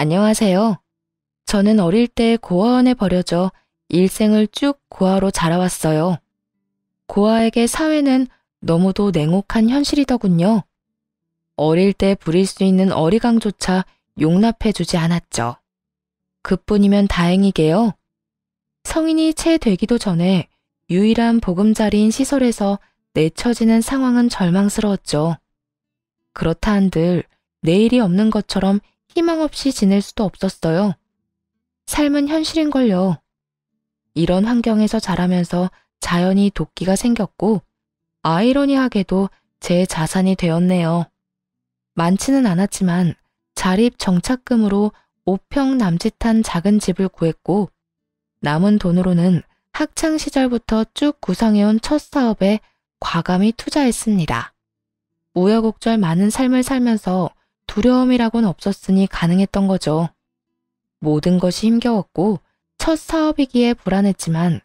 안녕하세요. 저는 어릴 때 고아원에 버려져 일생을 쭉 고아로 자라왔어요. 고아에게 사회는 너무도 냉혹한 현실이더군요. 어릴 때 부릴 수 있는 어리광조차 용납해주지 않았죠. 그뿐이면 다행이게요. 성인이 채 되기도 전에 유일한 보금자리인 시설에서 내쳐지는 상황은 절망스러웠죠. 그렇다 한들 내일이 없는 것처럼 희망 없이 지낼 수도 없었어요. 삶은 현실인걸요. 이런 환경에서 자라면서 자연히 도끼가 생겼고 아이러니하게도 제 자산이 되었네요. 많지는 않았지만 자립 정착금으로 5평 남짓한 작은 집을 구했고 남은 돈으로는 학창 시절부터 쭉 구상해온 첫 사업에 과감히 투자했습니다. 우여곡절 많은 삶을 살면서 두려움이라고는 없었으니 가능했던 거죠. 모든 것이 힘겨웠고 첫 사업이기에 불안했지만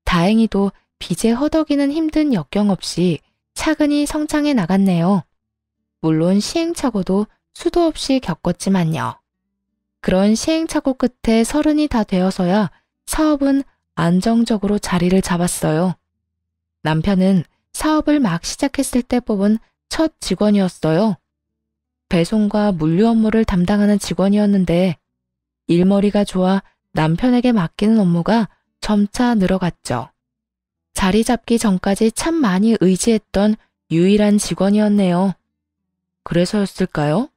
다행히도 빚에 허덕이는 힘든 역경 없이 차근히 성장해 나갔네요. 물론 시행착오도 수도 없이 겪었지만요. 그런 시행착오 끝에 30이 다 되어서야 사업은 안정적으로 자리를 잡았어요. 남편은 사업을 막 시작했을 때 뽑은 첫 직원이었어요. 배송과 물류 업무를 담당하는 직원이었는데 일머리가 좋아 남편에게 맡기는 업무가 점차 늘어갔죠. 자리 잡기 전까지 참 많이 의지했던 유일한 직원이었네요. 그래서였을까요?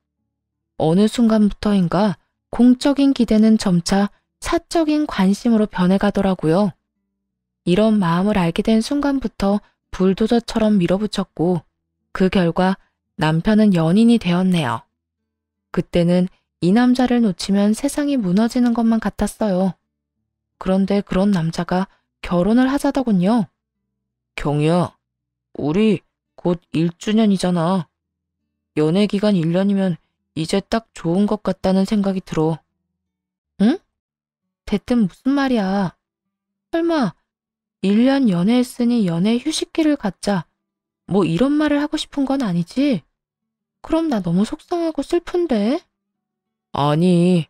어느 순간부터인가 공적인 기대는 점차 사적인 관심으로 변해가더라고요. 이런 마음을 알게 된 순간부터 불도저처럼 밀어붙였고 그 결과 남편은 연인이 되었네요. 그때는 이 남자를 놓치면 세상이 무너지는 것만 같았어요. 그런데 그런 남자가 결혼을 하자더군요. 경희야, 우리 곧 1주년이잖아. 연애 기간 1년이면 이제 딱 좋은 것 같다는 생각이 들어. 응? 대뜸 무슨 말이야. 설마 1년 연애했으니 연애 휴식기를 갖자. 뭐 이런 말을 하고 싶은 건 아니지? 그럼 나 너무 속상하고 슬픈데? 아니,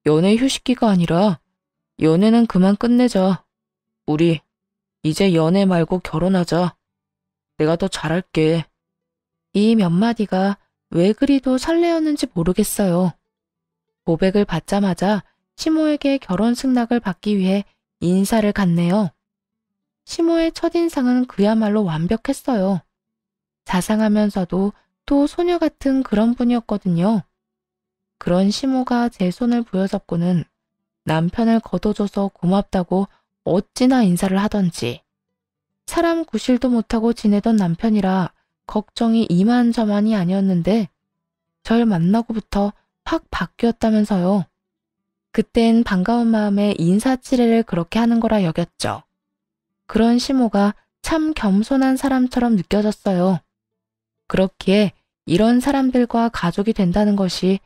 연애 휴식기가 아니라 연애는 그만 끝내자. 우리 이제 연애 말고 결혼하자. 내가 더 잘할게. 이 몇 마디가 왜 그리도 설레었는지 모르겠어요. 고백을 받자마자 시모에게 결혼 승낙을 받기 위해 인사를 갔네요. 시모의 첫인상은 그야말로 완벽했어요. 자상하면서도 또 소녀 같은 그런 분이었거든요. 그런 시모가 제 손을 부여잡고는 남편을 거둬줘서 고맙다고 어찌나 인사를 하던지. 사람 구실도 못하고 지내던 남편이라 걱정이 이만저만이 아니었는데 절 만나고부터 확 바뀌었다면서요. 그땐 반가운 마음에 인사치레를 그렇게 하는 거라 여겼죠. 그런 시모가 참 겸손한 사람처럼 느껴졌어요. 그렇기에 이런 사람들과 가족이 된다는 것이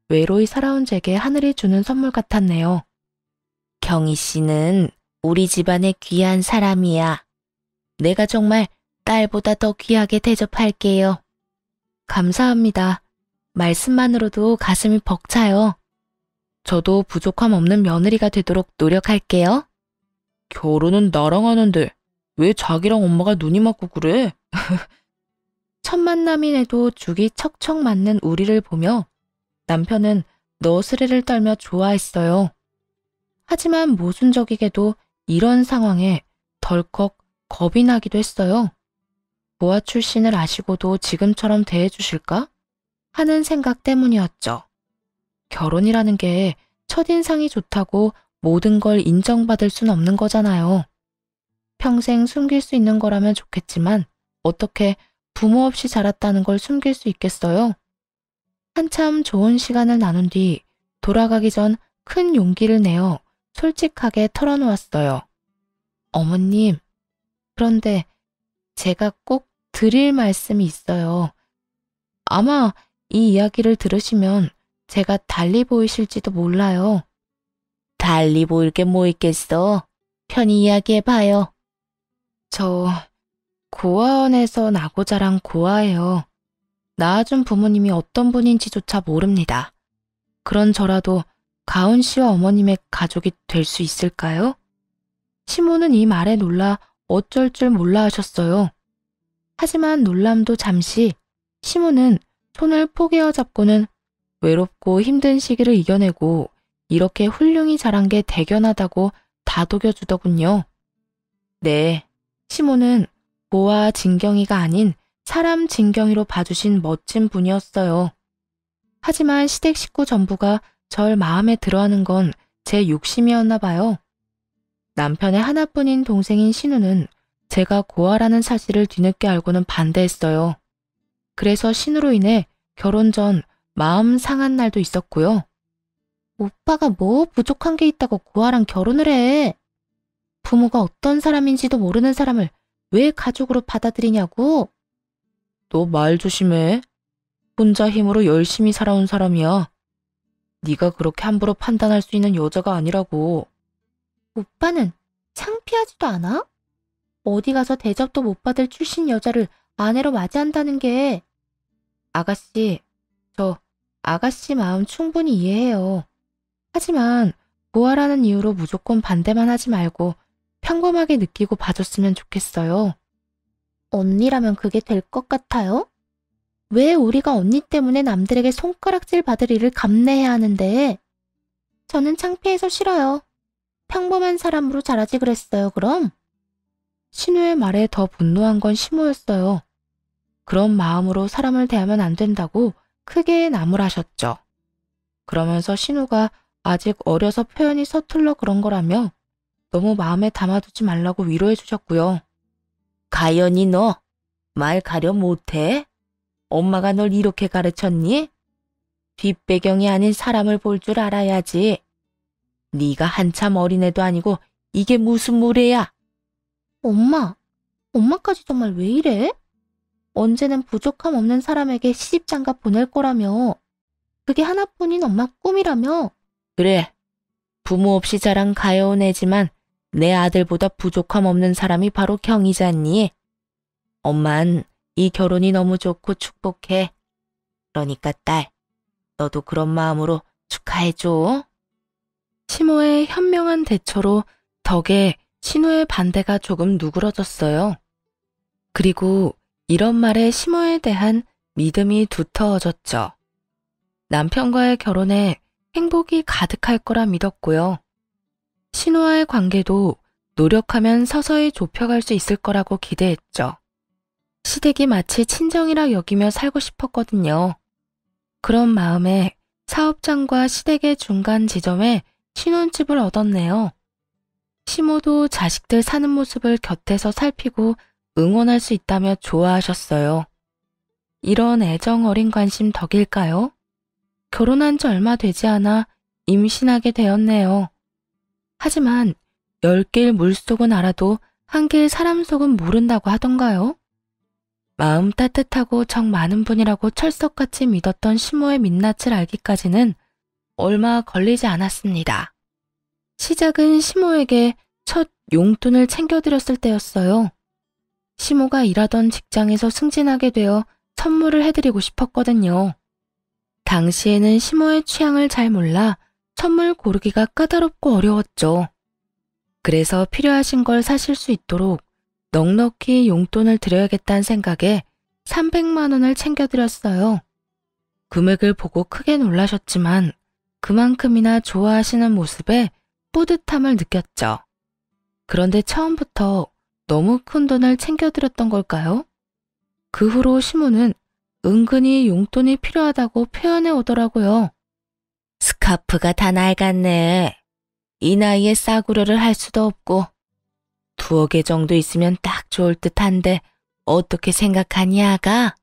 외로이 살아온 제게 하늘이 주는 선물 같았네요. 경희 씨는 우리 집안의 귀한 사람이야. 내가 정말 딸보다 더 귀하게 대접할게요. 감사합니다. 말씀만으로도 가슴이 벅차요. 저도 부족함 없는 며느리가 되도록 노력할게요. 결혼은 나랑 하는데 왜 자기랑 엄마가 눈이 맞고 그래? 첫 만남인에도 죽이 척척 맞는 우리를 보며 남편은 너스레를 떨며 좋아했어요. 하지만 모순적이게도 이런 상황에 덜컥 겁이 나기도 했어요. 고아 출신을 아시고도 지금처럼 대해주실까? 하는 생각 때문이었죠. 결혼이라는 게 첫인상이 좋다고 모든 걸 인정받을 순 없는 거잖아요. 평생 숨길 수 있는 거라면 좋겠지만 어떻게 부모 없이 자랐다는 걸 숨길 수 있겠어요? 한참 좋은 시간을 나눈 뒤 돌아가기 전 큰 용기를 내어 솔직하게 털어놓았어요. 어머님, 그런데 제가 꼭 드릴 말씀이 있어요. 아마 이 이야기를 들으시면 제가 달리 보이실지도 몰라요. 달리 보일 게 뭐 있겠어? 편히 이야기해봐요. 저 고아원에서 나고 자란 고아예요. 낳아준 부모님이 어떤 분인지조차 모릅니다. 그런 저라도 가온 씨와 어머님의 가족이 될 수 있을까요? 시모는 이 말에 놀라 어쩔 줄 몰라 하셨어요. 하지만 놀람도 잠시 시모는 손을 포개어 잡고는 외롭고 힘든 시기를 이겨내고 이렇게 훌륭히 자란 게 대견하다고 다독여주더군요. 네, 시모는 고아 진경이가 아닌 사람 진경이로 봐주신 멋진 분이었어요. 하지만 시댁 식구 전부가 절 마음에 들어하는 건 제 욕심이었나 봐요. 남편의 하나뿐인 동생인 신우는 제가 고아라는 사실을 뒤늦게 알고는 반대했어요. 그래서 신우로 인해 결혼 전 마음 상한 날도 있었고요. 오빠가 뭐 부족한 게 있다고 고아랑 결혼을 해? 부모가 어떤 사람인지도 모르는 사람을 왜 가족으로 받아들이냐고? 너 말 조심해. 혼자 힘으로 열심히 살아온 사람이야. 네가 그렇게 함부로 판단할 수 있는 여자가 아니라고. 오빠는 창피하지도 않아? 어디 가서 대접도 못 받을 출신 여자를 아내로 맞이한다는 게. 아가씨, 저 아가씨 마음 충분히 이해해요. 하지만 고아라는 이유로 무조건 반대만 하지 말고 평범하게 느끼고 봐줬으면 좋겠어요. 언니라면 그게 될 것 같아요? 왜 우리가 언니 때문에 남들에게 손가락질 받을 일을 감내해야 하는데? 저는 창피해서 싫어요. 평범한 사람으로 자라지 그랬어요, 그럼? 신우의 말에 더 분노한 건 시모였어요. 그런 마음으로 사람을 대하면 안 된다고 크게 나무라셨죠. 그러면서 신우가 아직 어려서 표현이 서툴러 그런 거라며 너무 마음에 담아두지 말라고 위로해 주셨고요. 가연이 너 말 가려 못해? 엄마가 널 이렇게 가르쳤니? 뒷배경이 아닌 사람을 볼 줄 알아야지. 네가 한참 어린애도 아니고 이게 무슨 무례야? 엄마까지 정말 왜 이래? 언제는 부족함 없는 사람에게 시집장가 보낼 거라며. 그게 하나뿐인 엄마 꿈이라며. 그래, 부모 없이 자란 가여운 애지만 내 아들보다 부족함 없는 사람이 바로 경이잖니. 엄만 이 결혼이 너무 좋고 축복해. 그러니까 딸, 너도 그런 마음으로 축하해줘. 시모의 현명한 대처로 덕에 신우의 반대가 조금 누그러졌어요. 그리고 이런 말에 시모에 대한 믿음이 두터워졌죠. 남편과의 결혼에 행복이 가득할 거라 믿었고요. 신우와의 관계도 노력하면 서서히 좁혀갈 수 있을 거라고 기대했죠. 시댁이 마치 친정이라 여기며 살고 싶었거든요. 그런 마음에 사업장과 시댁의 중간 지점에 신혼집을 얻었네요. 시모도 자식들 사는 모습을 곁에서 살피고 응원할 수 있다며 좋아하셨어요. 이런 애정 어린 관심 덕일까요? 결혼한 지 얼마 되지 않아 임신하게 되었네요. 하지만 10길 물속은 알아도 1길 사람 속은 모른다고 하던가요? 마음 따뜻하고 정 많은 분이라고 철석같이 믿었던 시모의 민낯을 알기까지는 얼마 걸리지 않았습니다. 시작은 시모에게 첫 용돈을 챙겨드렸을 때였어요. 시모가 일하던 직장에서 승진하게 되어 선물을 해드리고 싶었거든요. 당시에는 시모의 취향을 잘 몰라 선물 고르기가 까다롭고 어려웠죠. 그래서 필요하신 걸 사실 수 있도록 넉넉히 용돈을 드려야겠다는 생각에 300만 원을 챙겨드렸어요. 금액을 보고 크게 놀라셨지만 그만큼이나 좋아하시는 모습에 뿌듯함을 느꼈죠. 그런데 처음부터 너무 큰 돈을 챙겨드렸던 걸까요? 그 후로 시모는 은근히 용돈이 필요하다고 표현해 오더라고요. 스카프가 다 낡았네. 이 나이에 싸구려를 할 수도 없고 2억 개 정도 있으면 딱 좋을 듯한데 어떻게 생각하니 아가?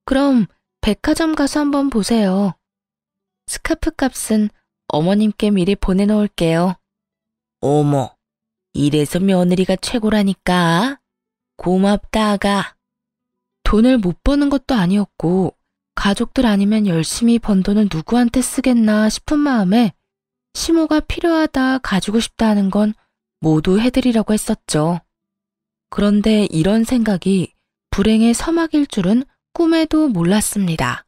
그럼 백화점 가서 한번 보세요. 스카프 값은 어머님께 미리 보내놓을게요. 어머, 이래서 며느리가 최고라니까. 고맙다 아가. 돈을 못 버는 것도 아니었고 가족들 아니면 열심히 번 돈을 누구한테 쓰겠나 싶은 마음에 시모가 필요하다 가지고 싶다 하는 건 모두 해드리려고 했었죠. 그런데 이런 생각이 불행의 서막일 줄은 꿈에도 몰랐습니다.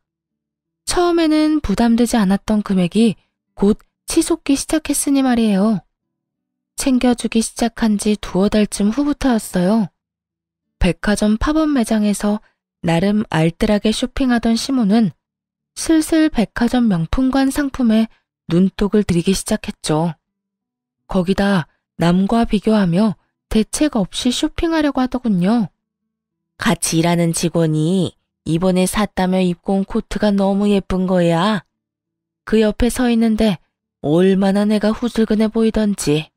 처음에는 부담되지 않았던 금액이 곧 치솟기 시작했으니 말이에요. 챙겨주기 시작한 지 두어 달쯤 후부터였어요. 백화점 팝업 매장에서 나름 알뜰하게 쇼핑하던 시모는 슬슬 백화점 명품관 상품에 눈독을 들이기 시작했죠. 거기다 남과 비교하며 대책 없이 쇼핑하려고 하더군요. 같이 일하는 직원이 이번에 샀다며 입고 온 코트가 너무 예쁜 거야. 그 옆에 서 있는데 얼마나 내가 후줄근해 보이던지.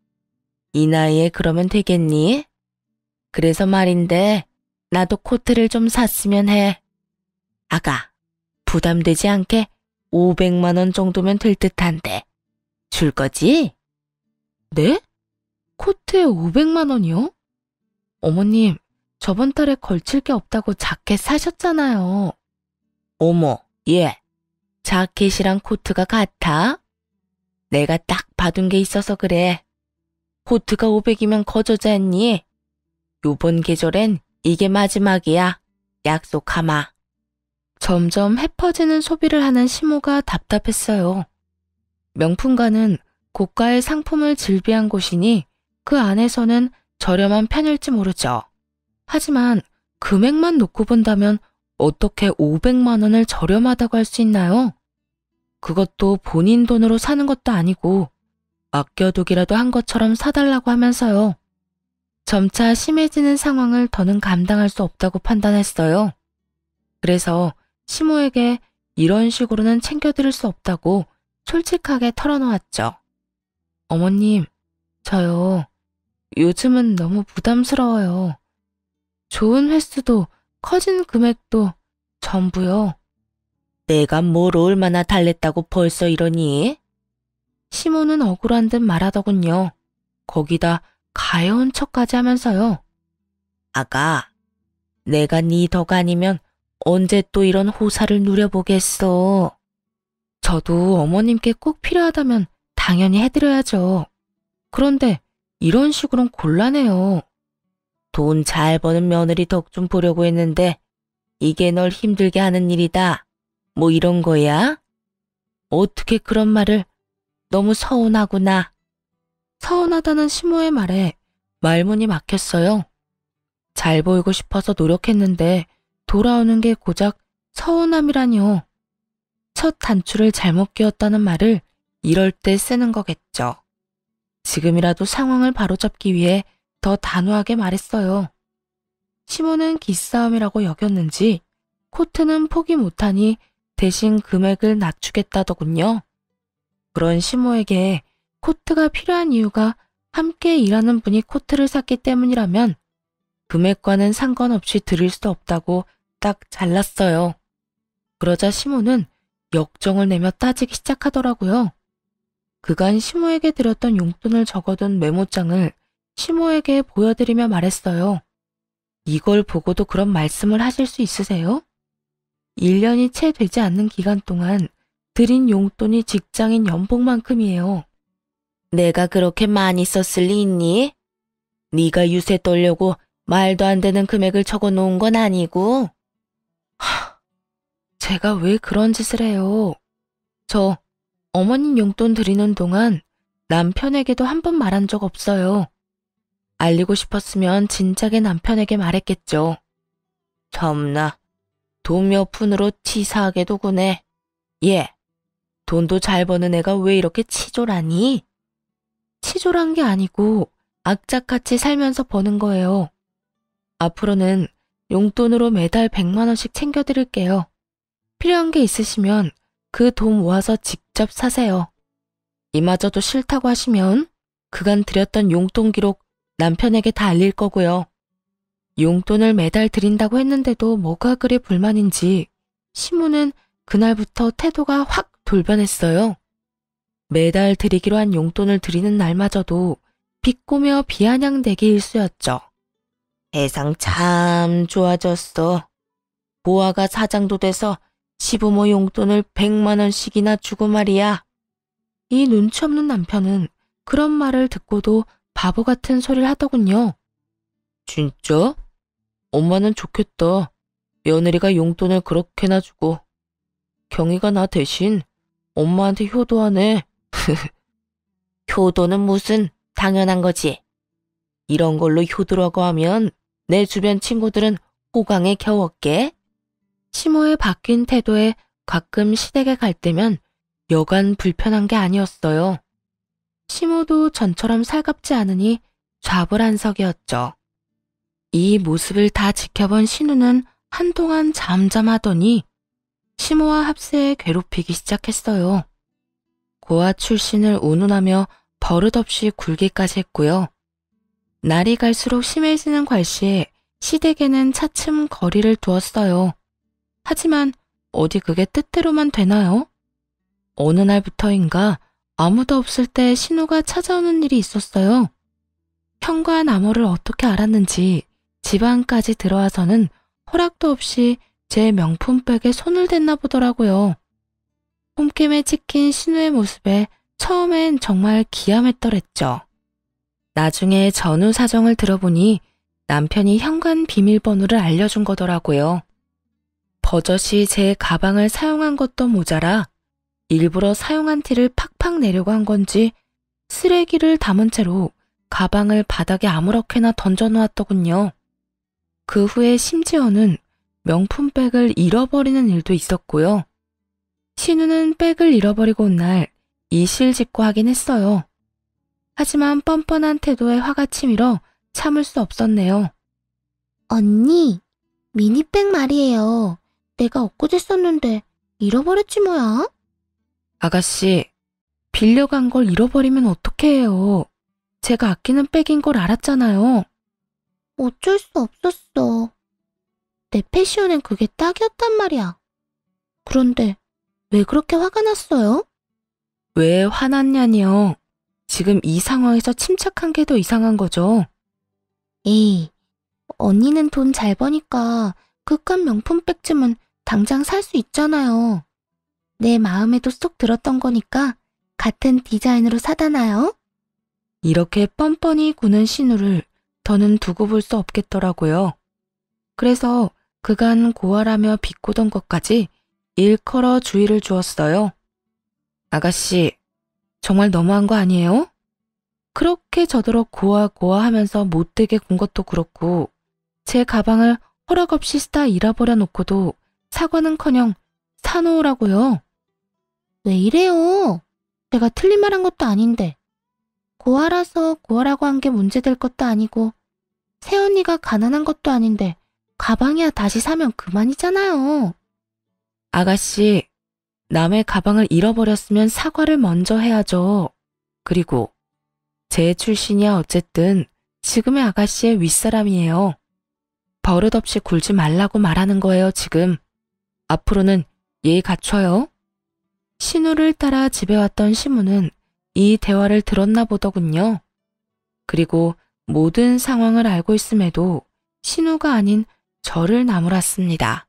이 나이에 그러면 되겠니? 그래서 말인데 나도 코트를 좀 샀으면 해. 아가, 부담되지 않게 500만 원 정도면 될 듯한데. 줄 거지? 네? 코트에 500만 원이요? 어머님, 저번 달에 걸칠 게 없다고 자켓 사셨잖아요. 어머, 얘, 자켓이랑 코트가 같아? 내가 딱 봐둔 게 있어서 그래. 코트가 500이면 거저잖니? 요번 계절엔 이게 마지막이야. 약속하마. 점점 해퍼지는 소비를 하는 시모가 답답했어요. 명품관은 고가의 상품을 질비한 곳이니 그 안에서는 저렴한 편일지 모르죠. 하지만 금액만 놓고 본다면 어떻게 500만 원을 저렴하다고 할 수 있나요? 그것도 본인 돈으로 사는 것도 아니고 아껴두기라도 한 것처럼 사달라고 하면서요. 점차 심해지는 상황을 더는 감당할 수 없다고 판단했어요. 그래서 시모에게 이런 식으로는 챙겨드릴 수 없다고 솔직하게 털어놓았죠. 어머님, 저요. 요즘은 너무 부담스러워요. 좋은 횟수도 커진 금액도 전부요. 내가 뭘 얼마나 달랬다고 벌써 이러니? 시모는 억울한 듯 말하더군요. 거기다 가여운 척까지 하면서요. 아가, 내가 네 덕 아니면 언제 또 이런 호사를 누려보겠어. 저도 어머님께 꼭 필요하다면 당연히 해드려야죠. 그런데 이런 식으로는 곤란해요. 돈 잘 버는 며느리 덕 좀 보려고 했는데 이게 널 힘들게 하는 일이다. 뭐 이런 거야? 어떻게 그런 말을. 너무 서운하구나. 서운하다는 시모의 말에 말문이 막혔어요. 잘 보이고 싶어서 노력했는데 돌아오는 게 고작 서운함이라니요. 첫 단추를 잘못 끼웠다는 말을 이럴 때 쓰는 거겠죠. 지금이라도 상황을 바로잡기 위해 더 단호하게 말했어요. 시모는 기싸움이라고 여겼는지 코트는 포기 못하니 대신 금액을 낮추겠다더군요. 그런 시모에게 코트가 필요한 이유가 함께 일하는 분이 코트를 샀기 때문이라면 금액과는 상관없이 드릴 수 없다고 딱 잘랐어요. 그러자 시모는 역정을 내며 따지기 시작하더라고요. 그간 시모에게 드렸던 용돈을 적어둔 메모장을 시모에게 보여드리며 말했어요. 이걸 보고도 그런 말씀을 하실 수 있으세요? 1년이 채 되지 않는 기간 동안 드린 용돈이 직장인 연봉만큼이에요. 내가 그렇게 많이 썼을 리 있니? 네가 유세 떨려고 말도 안 되는 금액을 적어놓은 건 아니고. 제가 왜 그런 짓을 해요? 저 어머님 용돈 드리는 동안 남편에게도 한 번 말한 적 없어요. 알리고 싶었으면 진작에 남편에게 말했겠죠. 참나, 돈 몇 푼으로 치사하게도 구네. 예, 돈도 잘 버는 애가 왜 이렇게 치졸하니? 치졸한 게 아니고 악착같이 살면서 버는 거예요. 앞으로는 용돈으로 매달 100만 원씩 챙겨드릴게요. 필요한 게 있으시면 그 돈 모아서 직접 사세요. 이마저도 싫다고 하시면 그간 드렸던 용돈 기록 남편에게 다 알릴 거고요. 용돈을 매달 드린다고 했는데도 뭐가 그리 불만인지 시모는 그날부터 태도가 확 돌변했어요. 매달 드리기로 한 용돈을 드리는 날마저도 비꼬며 비아냥대기 일쑤였죠. 세상 참 좋아졌어. 보아가 사장도 돼서 시부모 용돈을 100만 원씩이나 주고 말이야. 이 눈치 없는 남편은 그런 말을 듣고도 바보 같은 소리를 하더군요. 진짜? 엄마는 좋겠다. 며느리가 용돈을 그렇게나 주고. 경희가 나 대신 엄마한테 효도하네. 효도는 무슨 당연한 거지. 이런 걸로 효도라고 하면 내 주변 친구들은 호강에 겨웠게. 시모의 바뀐 태도에 가끔 시댁에 갈 때면 여간 불편한 게 아니었어요. 시모도 전처럼 살갑지 않으니 좌불안석이었죠. 이 모습을 다 지켜본 신우는 한동안 잠잠하더니 시모와 합세에 괴롭히기 시작했어요. 고아 출신을 운운하며 버릇없이 굴기까지 했고요. 날이 갈수록 심해지는 괄시에 시댁에는 차츰 거리를 두었어요. 하지만 어디 그게 뜻대로만 되나요? 어느 날부터인가 아무도 없을 때 신우가 찾아오는 일이 있었어요. 현관 암호를 어떻게 알았는지 집 안까지 들어와서는 허락도 없이 제 명품백에 손을 댔나 보더라고요. 홈캠에 찍힌 신우의 모습에 처음엔 정말 기함했더랬죠. 나중에 전후 사정을 들어보니 남편이 현관 비밀번호를 알려준 거더라고요. 버젓이 제 가방을 사용한 것도 모자라 일부러 사용한 티를 팍팍 내려고 한 건지 쓰레기를 담은 채로 가방을 바닥에 아무렇게나 던져놓았더군요. 그 후에 심지어는 명품백을 잃어버리는 일도 있었고요. 신우는 백을 잃어버리고 온 날 이실직고하긴 했어요. 하지만 뻔뻔한 태도에 화가 치밀어 참을 수 없었네요. 언니, 미니백 말이에요. 내가 엊그제 썼는데 잃어버렸지 뭐야? 아가씨, 빌려간 걸 잃어버리면 어떡해 해요. 제가 아끼는 백인 걸 알았잖아요. 어쩔 수 없었어. 내 패션엔 그게 딱이었단 말이야. 그런데 왜 그렇게 화가 났어요? 왜 화났냐니요. 지금 이 상황에서 침착한 게 더 이상한 거죠. 에이, 언니는 돈 잘 버니까 그깟 명품백쯤은 당장 살 수 있잖아요. 내 마음에도 쏙 들었던 거니까 같은 디자인으로 사다나요? 이렇게 뻔뻔히 구는 신우를 더는 두고 볼 수 없겠더라고요. 그래서 그간 고아라며 비꼬던 것까지 일컬어 주의를 주었어요. 아가씨, 정말 너무한 거 아니에요? 그렇게 저더러 고아 하면서 못되게 군 것도 그렇고 제 가방을 허락 없이 쓰다 잃어버려 놓고도 사과는커녕 사놓으라고요. 왜 이래요? 제가 틀린 말 한 것도 아닌데. 고아라서 고아라고 한 게 문제될 것도 아니고 새언니가 가난한 것도 아닌데 가방이야 다시 사면 그만이잖아요. 아가씨, 남의 가방을 잃어버렸으면 사과를 먼저 해야죠. 그리고 제 출신이야 어쨌든 지금의 아가씨의 윗사람이에요. 버릇없이 굴지 말라고 말하는 거예요, 지금. 앞으로는 예의 갖춰요. 신우를 따라 집에 왔던 시무는 이 대화를 들었나 보더군요. 그리고 모든 상황을 알고 있음에도 신우가 아닌 저를 나무랐습니다.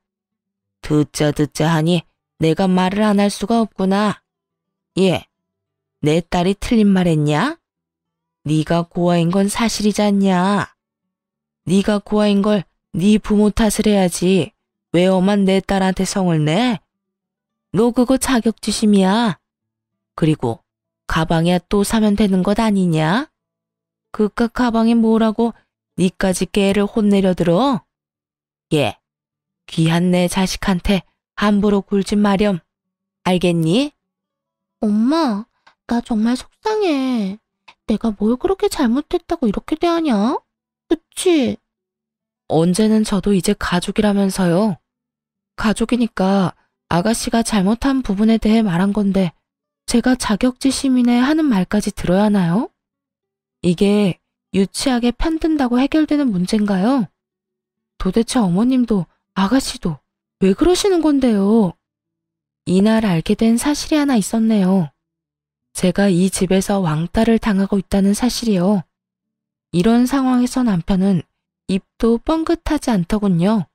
듣자 하니 내가 말을 안 할 수가 없구나. 예, 내 딸이 틀린 말 했냐? 네가 고아인 건 사실이지 않냐? 네가 고아인 걸 네 부모 탓을 해야지. 왜 엄한 내 딸한테 성을 내? 너 그거 자격지심이야. 그리고 가방이야 또 사면 되는 것 아니냐? 그깟 가방이 뭐라고 니까지 깨를 혼내려 들어? 예, 귀한 내 자식한테 함부로 굴지 마렴. 알겠니? 엄마, 나 정말 속상해. 내가 뭘 그렇게 잘못했다고 이렇게 대하냐? 그치? 언제는 저도 이제 가족이라면서요. 가족이니까 아가씨가 잘못한 부분에 대해 말한 건데 제가 자격지심이네 하는 말까지 들어야 하나요? 이게 유치하게 편든다고 해결되는 문제인가요? 도대체 어머님도 아가씨도 왜 그러시는 건데요? 이날 알게 된 사실이 하나 있었네요. 제가 이 집에서 왕따를 당하고 있다는 사실이요. 이런 상황에서 남편은 입도 뻥긋하지 않더군요.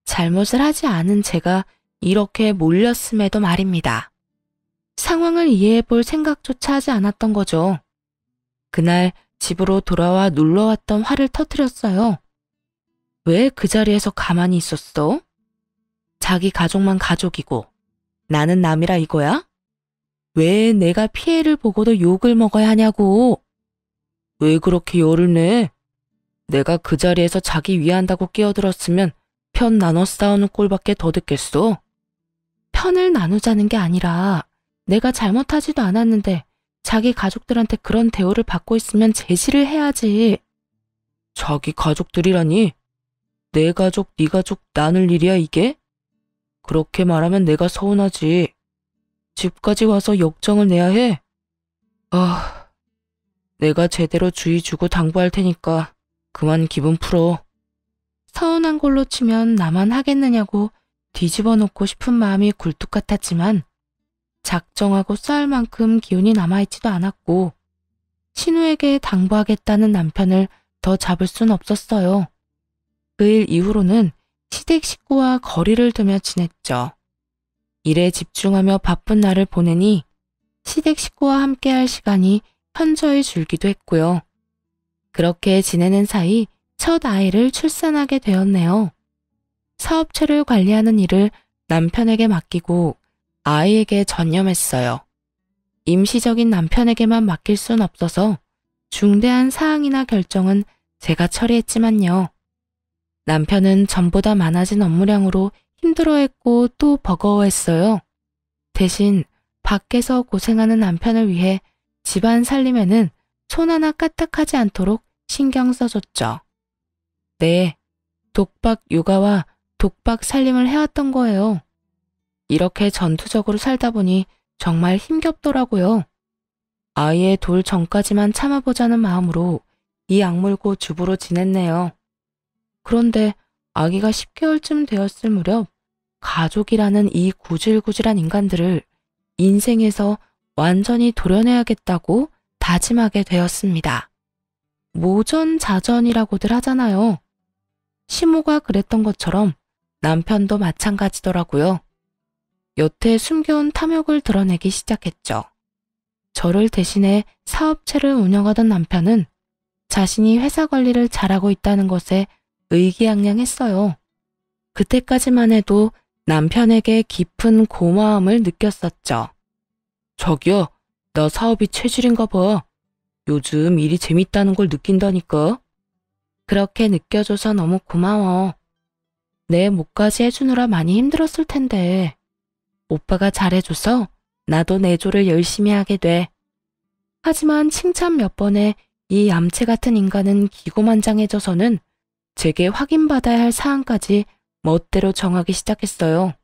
잘못을 하지 않은 제가 이렇게 몰렸음에도 말입니다. 상황을 이해해 볼 생각조차 하지 않았던 거죠. 그날 집으로 돌아와 눌러왔던 화를 터뜨렸어요. 왜 그 자리에서 가만히 있었어? 자기 가족만 가족이고 나는 남이라 이거야? 왜 내가 피해를 보고도 욕을 먹어야 하냐고. 왜 그렇게 열을 내? 내가 그 자리에서 자기 위한다고 끼어들었으면 편 나눠 싸우는 꼴밖에 더 듣겠어. 편을 나누자는 게 아니라 내가 잘못하지도 않았는데 자기 가족들한테 그런 대우를 받고 있으면 제지를 해야지. 자기 가족들이라니? 내 가족, 네 가족 나눌 일이야 이게? 그렇게 말하면 내가 서운하지. 집까지 와서 역정을 내야 해? 아, 내가 제대로 주의 주고 당부할 테니까 그만 기분 풀어. 서운한 걸로 치면 나만 하겠느냐고 뒤집어 놓고 싶은 마음이 굴뚝 같았지만 작정하고 싸울 만큼 기운이 남아있지도 않았고 신우에게 당부하겠다는 남편을 더 잡을 순 없었어요. 그 일 이후로는 시댁 식구와 거리를 두며 지냈죠. 일에 집중하며 바쁜 날을 보내니 시댁 식구와 함께할 시간이 현저히 줄기도 했고요. 그렇게 지내는 사이 첫 아이를 출산하게 되었네요. 사업체를 관리하는 일을 남편에게 맡기고 아이에게 전념했어요. 임시적인 남편에게만 맡길 순 없어서 중대한 사항이나 결정은 제가 처리했지만요. 남편은 전보다 많아진 업무량으로 힘들어했고 또 버거워했어요. 대신 밖에서 고생하는 남편을 위해 집안 살림에는 손 하나 까딱하지 않도록 신경 써줬죠. 네, 독박 육아와 독박 살림을 해왔던 거예요. 이렇게 전투적으로 살다 보니 정말 힘겹더라고요. 아이의 돌 전까지만 참아보자는 마음으로 이 악물고 주부로 지냈네요. 그런데 아기가 10개월쯤 되었을 무렵 가족이라는 이 구질구질한 인간들을 인생에서 완전히 도려내야겠다고 다짐하게 되었습니다. 모전자전이라고들 하잖아요. 시모가 그랬던 것처럼 남편도 마찬가지더라고요. 여태 숨겨온 탐욕을 드러내기 시작했죠. 저를 대신해 사업체를 운영하던 남편은 자신이 회사 관리를 잘하고 있다는 것에 의기양양했어요. 그때까지만 해도 남편에게 깊은 고마움을 느꼈었죠. 자기야, 나 사업이 체질인가 봐. 요즘 일이 재밌다는 걸 느낀다니까. 그렇게 느껴줘서 너무 고마워. 내 몫까지 해주느라 많이 힘들었을 텐데. 오빠가 잘해줘서 나도 내 조를 열심히 하게 돼. 하지만 칭찬 몇 번에 이 얌체 같은 인간은 기고만장해져서는 제게 확인받아야 할 사항까지 멋대로 정하기 시작했어요.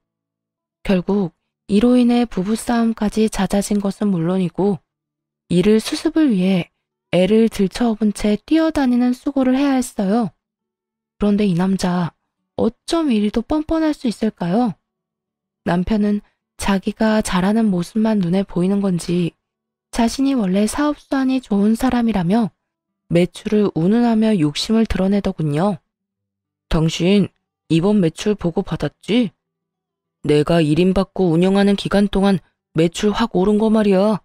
결국 이로 인해 부부싸움까지 잦아진 것은 물론이고 이를 수습을 위해 애를 들쳐업은 채 뛰어다니는 수고를 해야 했어요. 그런데 이 남자 어쩜 이리도 뻔뻔할 수 있을까요? 남편은 자기가 잘하는 모습만 눈에 보이는 건지 자신이 원래 사업 수완이 좋은 사람이라며 매출을 운운하며 욕심을 드러내더군요. 당신 이번 매출 보고 받았지? 내가 1인 받고 운영하는 기간 동안 매출 확 오른 거 말이야.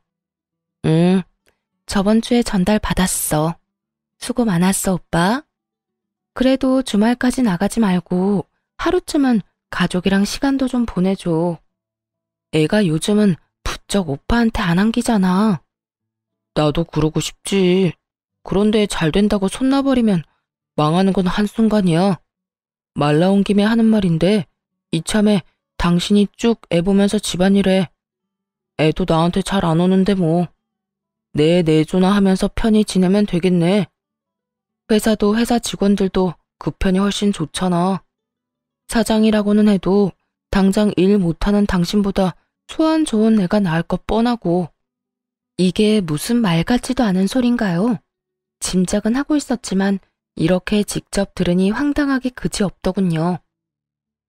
응, 저번 주에 전달 받았어. 수고 많았어, 오빠. 그래도 주말까지 나가지 말고 하루쯤은 가족이랑 시간도 좀 보내줘. 애가 요즘은 부쩍 오빠한테 안 안기잖아. 나도 그러고 싶지. 그런데 잘 된다고 손 놔버리면 망하는 건 한순간이야. 말 나온 김에 하는 말인데 이참에 당신이 쭉 애 보면서 집안일해. 애도 나한테 잘 안 오는데 뭐. 내 조나 하면서 편히 지내면 되겠네. 회사도 회사 직원들도 그 편이 훨씬 좋잖아. 사장이라고는 해도 당장 일 못하는 당신보다 소안 좋은 애가 나을 것 뻔하고. 이게 무슨 말 같지도 않은 소린가요? 짐작은 하고 있었지만 이렇게 직접 들으니 황당하기 그지없더군요.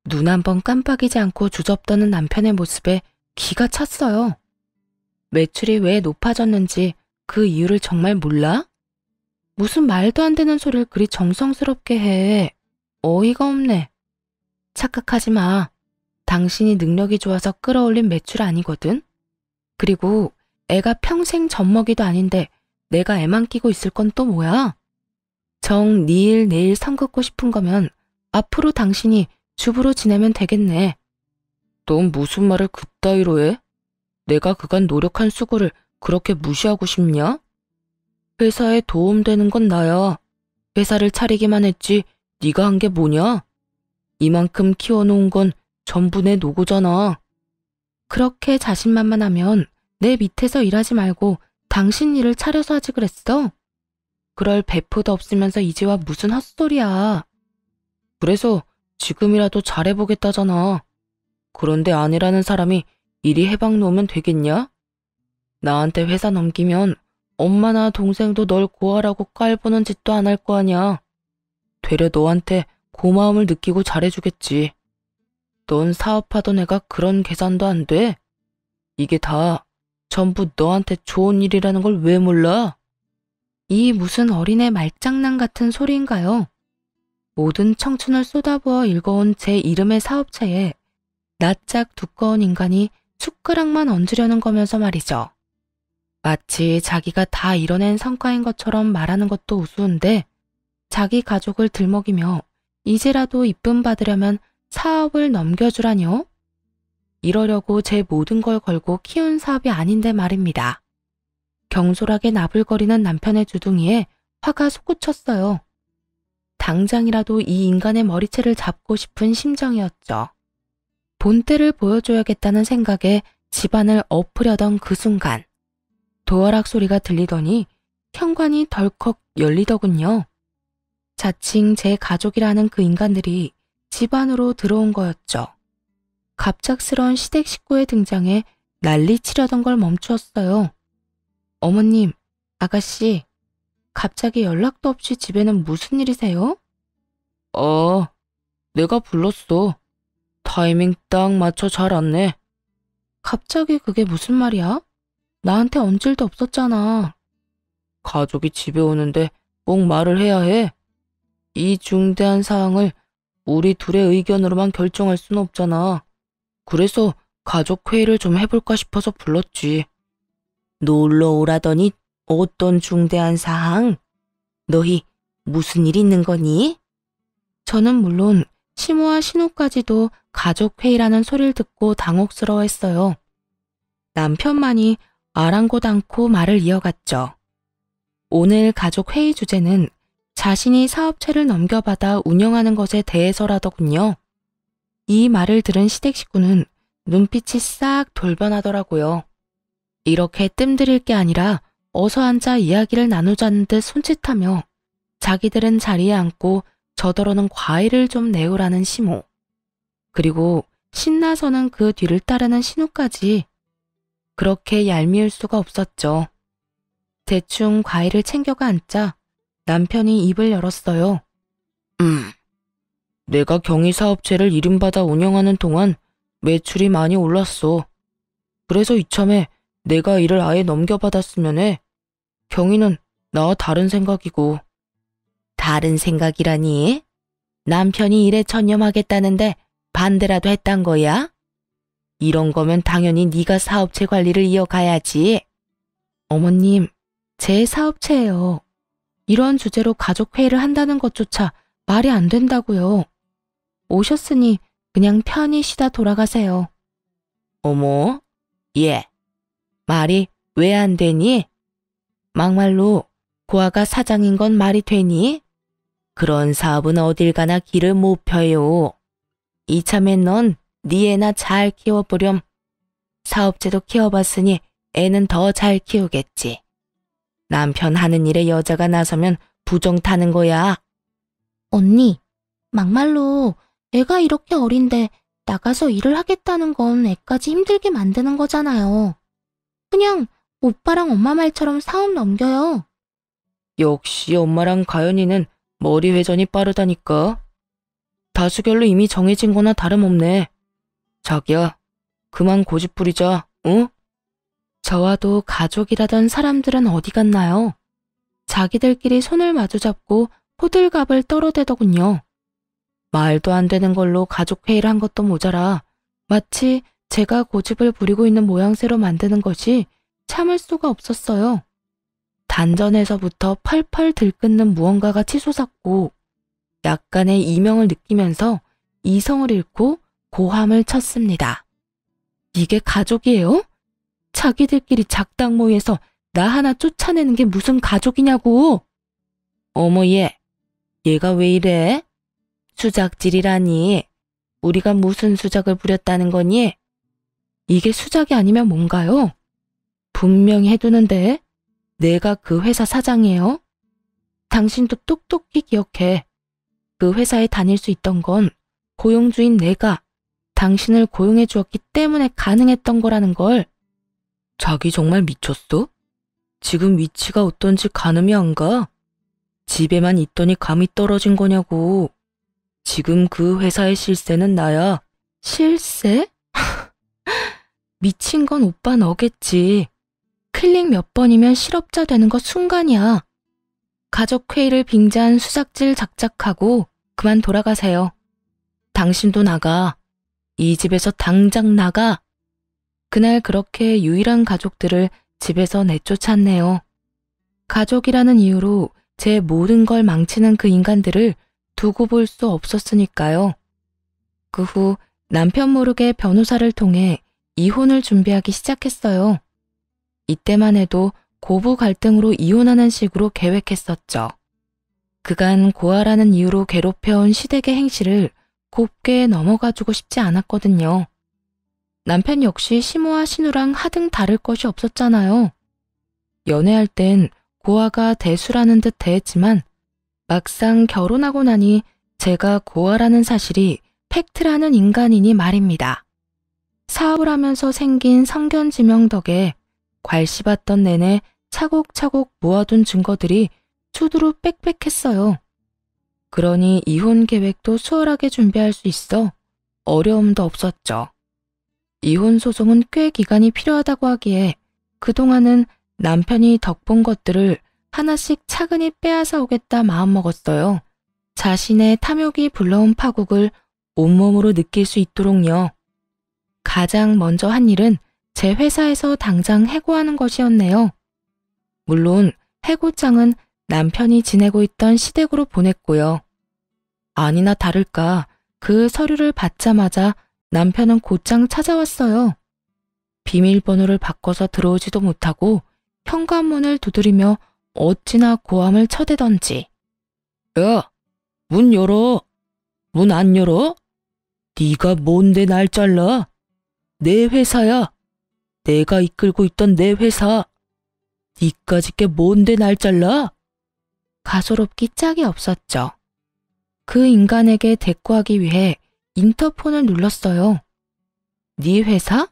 눈 한 번 깜빡이지 않고 주접떠는 남편의 모습에 기가 찼어요. 매출이 왜 높아졌는지 그 이유를 정말 몰라? 무슨 말도 안 되는 소리를 그리 정성스럽게 해. 어이가 없네. 착각하지 마. 당신이 능력이 좋아서 끌어올린 매출 아니거든. 그리고 애가 평생 젖먹이도 아닌데 내가 애만 끼고 있을 건 또 뭐야? 정 니일 내일 선 긋고 싶은 거면 앞으로 당신이 주부로 지내면 되겠네. 넌 무슨 말을 그따위로 해? 내가 그간 노력한 수고를 그렇게 무시하고 싶냐? 회사에 도움되는 건 나야. 회사를 차리기만 했지 네가 한 게 뭐냐? 이만큼 키워놓은 건 전부 내 노고잖아. 그렇게 자신만만하면 내 밑에서 일하지 말고 당신 일을 차려서 하지 그랬어? 그럴 배포도 없으면서 이제 와 무슨 헛소리야. 그래서 지금이라도 잘해보겠다잖아. 그런데 아내라는 사람이 이리 해방 놓으면 되겠냐? 나한테 회사 넘기면 엄마나 동생도 널 구하라고 깔보는 짓도 안 할 거 아냐. 되려 너한테 고마움을 느끼고 잘해주겠지. 넌 사업하던 애가 그런 계산도 안 돼? 이게 다 전부 너한테 좋은 일이라는 걸 왜 몰라? 이 무슨 어린애 말장난 같은 소리인가요? 모든 청춘을 쏟아부어 읽어온 제 이름의 사업체에 낯짝 두꺼운 인간이 숟가락만 얹으려는 거면서 말이죠. 마치 자기가 다 이뤄낸 성과인 것처럼 말하는 것도 우스운데 자기 가족을 들먹이며 이제라도 이쁨 받으려면 사업을 넘겨주라뇨? 이러려고 제 모든 걸 걸고 키운 사업이 아닌데 말입니다. 경솔하게 나불거리는 남편의 주둥이에 화가 솟구쳤어요. 당장이라도 이 인간의 머리채를 잡고 싶은 심정이었죠. 본때를 보여줘야겠다는 생각에 집안을 엎으려던 그 순간 도어락 소리가 들리더니 현관이 덜컥 열리더군요. 자칭 제 가족이라는 그 인간들이 집 안으로 들어온 거였죠. 갑작스러운 시댁 식구의 등장에 난리치려던 걸 멈추었어요. 어머님, 아가씨, 갑자기 연락도 없이 집에는 무슨 일이세요? 내가 불렀어. 타이밍 딱 맞춰 잘 왔네. 갑자기 그게 무슨 말이야? 나한테 언질도 없었잖아. 가족이 집에 오는데 꼭 말을 해야 해. 이 중대한 사항을 우리 둘의 의견으로만 결정할 수는 없잖아. 그래서 가족 회의를 좀 해볼까 싶어서 불렀지. 놀러 오라더니 어떤 중대한 사항? 너희 무슨 일 있는 거니? 저는 물론 시모와 신우까지도 가족 회의라는 소리를 듣고 당혹스러워했어요. 남편만이 아랑곳 않고 말을 이어갔죠. 오늘 가족 회의 주제는 자신이 사업체를 넘겨받아 운영하는 것에 대해서라더군요. 이 말을 들은 시댁 식구는 눈빛이 싹 돌변하더라고요. 이렇게 뜸들일 게 아니라 어서 앉아 이야기를 나누자는 듯 손짓하며 자기들은 자리에 앉고 저더러는 과일을 좀 내오라는 시모. 그리고 신나서는 그 뒤를 따르는 신우까지. 그렇게 얄미울 수가 없었죠. 대충 과일을 챙겨가 앉자 남편이 입을 열었어요. 내가 경희사업체를 이름받아 운영하는 동안 매출이 많이 올랐어. 그래서 이참에 내가 일을 아예 넘겨받았으면 해. 경희는 나와 다른 생각이고. 다른 생각이라니? 남편이 일에 전념하겠다는데 반대라도 했단 거야? 이런 거면 당연히 네가 사업체 관리를 이어가야지. 어머님, 제 사업체예요. 이런 주제로 가족회의를 한다는 것조차 말이 안 된다고요. 오셨으니 그냥 편히 쉬다 돌아가세요. 어머, 얘, 말이 왜 안 되니? 막말로 고아가 사장인 건 말이 되니? 그런 사업은 어딜 가나 길을 못 펴요. 이참에 넌 네 애나 잘 키워보렴. 사업체도 키워봤으니 애는 더 잘 키우겠지. 남편 하는 일에 여자가 나서면 부정 타는 거야. 언니, 막말로 애가 이렇게 어린데 나가서 일을 하겠다는 건 애까지 힘들게 만드는 거잖아요. 그냥 오빠랑 엄마 말처럼 사업 넘겨요. 역시 엄마랑 가연이는 머리 회전이 빠르다니까. 다수결로 이미 정해진 거나 다름없네. 자기야, 그만 고집 부리자, 응? 저와도 가족이라던 사람들은 어디 갔나요? 자기들끼리 손을 마주잡고 호들갑을 떨어대더군요. 말도 안 되는 걸로 가족 회의를 한 것도 모자라 마치 제가 고집을 부리고 있는 모양새로 만드는 것이 참을 수가 없었어요. 단전에서부터 펄펄 들끓는 무언가가 치솟았고 약간의 이명을 느끼면서 이성을 잃고 고함을 쳤습니다. 이게 가족이에요? 자기들끼리 작당 모의해서 나 하나 쫓아내는 게 무슨 가족이냐고. 어머 얘가 왜 이래? 수작질이라니. 우리가 무슨 수작을 부렸다는 거니? 이게 수작이 아니면 뭔가요? 분명히 해두는데 내가 그 회사 사장이에요. 당신도 똑똑히 기억해. 그 회사에 다닐 수 있던 건 고용주인 내가 당신을 고용해 주었기 때문에 가능했던 거라는 걸. 자기 정말 미쳤어? 지금 위치가 어떤지 가늠이 안 가? 집에만 있더니 감이 떨어진 거냐고. 지금 그 회사의 실세는 나야. 실세? 미친 건 오빠 너겠지. 클릭 몇 번이면 실업자 되는 거 순간이야. 가족회의를 빙자한 수작질 작작하고 그만 돌아가세요. 당신도 나가. 이 집에서 당장 나가. 그날 그렇게 유일한 가족들을 집에서 내쫓았네요. 가족이라는 이유로 제 모든 걸 망치는 그 인간들을 두고 볼 수 없었으니까요. 그 후 남편 모르게 변호사를 통해 이혼을 준비하기 시작했어요. 이때만 해도 고부 갈등으로 이혼하는 식으로 계획했었죠. 그간 고아라는 이유로 괴롭혀온 시댁의 행실을 곱게 넘어가주고 싶지 않았거든요. 남편 역시 시모와 신우랑 하등 다를 것이 없었잖아요. 연애할 땐 고아가 대수라는 듯 대했지만 막상 결혼하고 나니 제가 고아라는 사실이 팩트라는 인간이니 말입니다. 사업을 하면서 생긴 성견지명 덕에 괄씹었던 내내 차곡차곡 모아둔 증거들이 수두로 빽빽했어요. 그러니 이혼 계획도 수월하게 준비할 수 있어 어려움도 없었죠. 이혼 소송은 꽤 기간이 필요하다고 하기에 그동안은 남편이 덕본 것들을 하나씩 차근히 빼앗아 오겠다 마음먹었어요. 자신의 탐욕이 불러온 파국을 온몸으로 느낄 수 있도록요. 가장 먼저 한 일은 제 회사에서 당장 해고하는 것이었네요. 물론 해고장은 남편이 지내고 있던 시댁으로 보냈고요. 아니나 다를까 그 서류를 받자마자 남편은 곧장 찾아왔어요. 비밀번호를 바꿔서 들어오지도 못하고 현관문을 두드리며 어찌나 고함을 쳐대던지. 야, 문 열어. 문 안 열어? 네가 뭔데 날 잘라? 내 회사야. 내가 이끌고 있던 내 회사. 니까짓 게 뭔데 날 잘라? 가소롭기 짝이 없었죠. 그 인간에게 대꾸하기 위해 인터폰을 눌렀어요. 네 회사?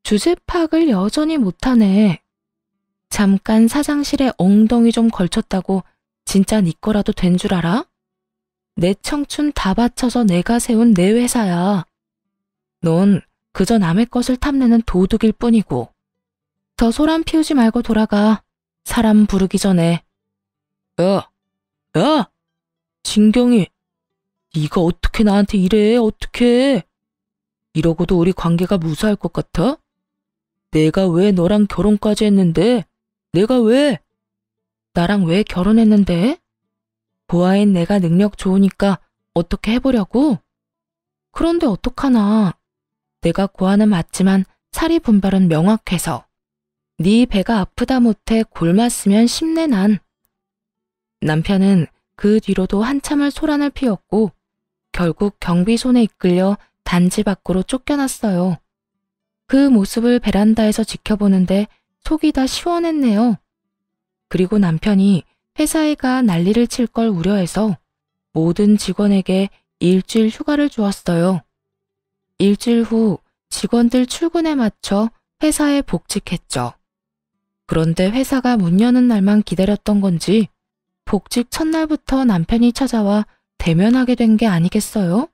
주제 파악을 여전히 못하네. 잠깐 사장실에 엉덩이 좀 걸쳤다고 진짜 네 거라도 된 줄 알아? 내 청춘 다 바쳐서 내가 세운 내 회사야. 넌 그저 남의 것을 탐내는 도둑일 뿐이고. 더 소란 피우지 말고 돌아가. 사람 부르기 전에. 야! 진경이, 네가 어떻게 나한테 이래? 어떻게? 이러고도 우리 관계가 무사할 것 같아? 내가 왜 너랑 결혼까지 했는데? 내가 왜? 나랑 왜 결혼했는데? 고아인 내가 능력 좋으니까 어떻게 해보려고? 그런데 어떡하나. 내가 고아는 맞지만 사리 분별은 명확해서. 네 배가 아프다 못해 골맞으면 심내 난. 남편은 그 뒤로도 한참을 소란을 피웠고 결국 경비손에 이끌려 단지 밖으로 쫓겨났어요. 그 모습을 베란다에서 지켜보는데 속이 다 시원했네요. 그리고 남편이 회사에 가 난리를 칠 걸 우려해서 모든 직원에게 일주일 휴가를 주었어요. 일주일 후 직원들 출근에 맞춰 회사에 복직했죠. 그런데 회사가 문 여는 날만 기다렸던 건지 복직 첫날부터 남편이 찾아와 대면하게 된 게 아니겠어요?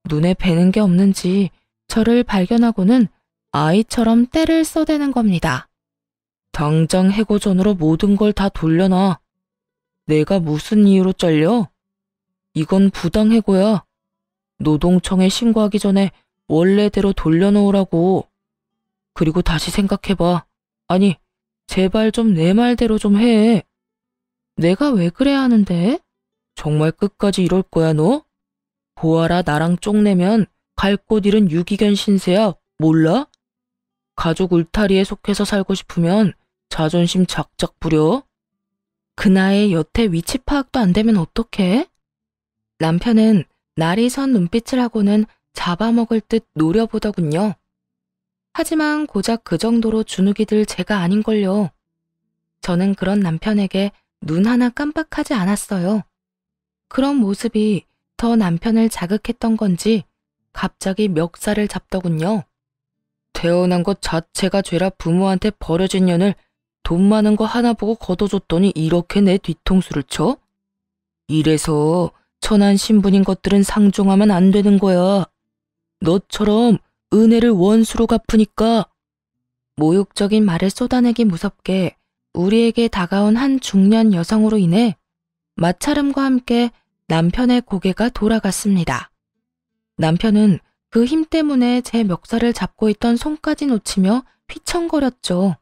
눈에 뵈는 게 없는지 저를 발견하고는 아이처럼 떼를 써대는 겁니다. 당장 해고 전으로 모든 걸 다 돌려놔. 내가 무슨 이유로 잘려? 이건 부당해고야. 노동청에 신고하기 전에 원래대로 돌려놓으라고. 그리고 다시 생각해봐. 아니, 제발 좀 내 말대로 좀 해. 내가 왜 그래야 하는데? 정말 끝까지 이럴 거야, 너? 보아라, 나랑 쪽내면 갈 곳 잃은 유기견 신세야. 몰라? 가족 울타리에 속해서 살고 싶으면 자존심 작작 부려? 그 나이에 여태 위치 파악도 안 되면 어떡해? 남편은 날이 선 눈빛을 하고는 잡아먹을 듯 노려보더군요. 하지만 고작 그 정도로 주눅이 들 제가 아닌걸요. 저는 그런 남편에게 눈 하나 깜빡하지 않았어요. 그런 모습이 더 남편을 자극했던 건지 갑자기 멱살을 잡더군요. 태어난 것 자체가 죄라 부모한테 버려진 년을 돈 많은 거 하나 보고 걷어줬더니 이렇게 내 뒤통수를 쳐? 이래서 천한 신분인 것들은 상종하면 안 되는 거야. 너처럼 은혜를 원수로 갚으니까. 모욕적인 말을 쏟아내기 무섭게 우리에게 다가온 한 중년 여성으로 인해 마찰음과 함께 남편의 고개가 돌아갔습니다. 남편은 그 힘 때문에 제 멱살을 잡고 있던 손까지 놓치며 휘청거렸죠.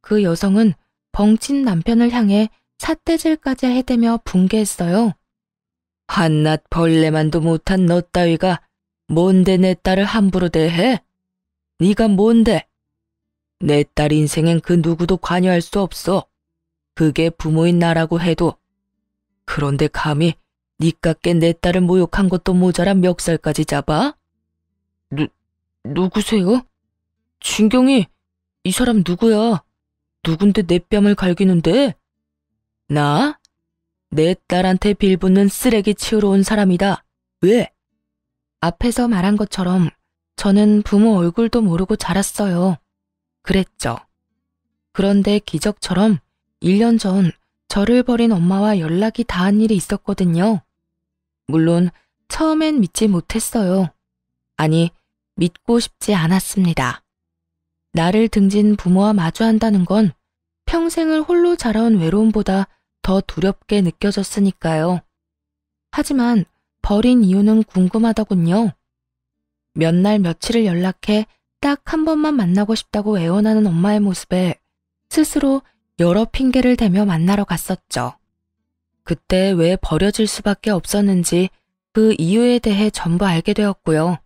그 여성은 벙친 남편을 향해 삿대질까지 해대며 분개했어요. 한낱 벌레만도 못한 너 따위가 뭔데 내 딸을 함부로 대해? 네가 뭔데? 내 딸 인생엔 그 누구도 관여할 수 없어. 그게 부모인 나라고 해도. 그런데 감히 니깎게 내 딸을 모욕한 것도 모자라 멱살까지 잡아? 누구세요? 진경이, 이 사람 누구야? 누군데 내 뺨을 갈기는데? 나? 내 딸한테 빌붙는 쓰레기 치우러 온 사람이다. 왜? 앞에서 말한 것처럼 저는 부모 얼굴도 모르고 자랐어요. 그랬죠. 그런데 기적처럼 1년 전 저를 버린 엄마와 연락이 닿은 일이 있었거든요. 물론 처음엔 믿지 못했어요. 아니, 믿고 싶지 않았습니다. 나를 등진 부모와 마주한다는 건 평생을 홀로 자라온 외로움보다 더 두렵게 느껴졌으니까요. 하지만 버린 이유는 궁금하더군요. 몇 날 며칠을 연락해 딱 한 번만 만나고 싶다고 애원하는 엄마의 모습에 스스로 여러 핑계를 대며 만나러 갔었죠. 그때 왜 버려질 수밖에 없었는지 그 이유에 대해 전부 알게 되었고요.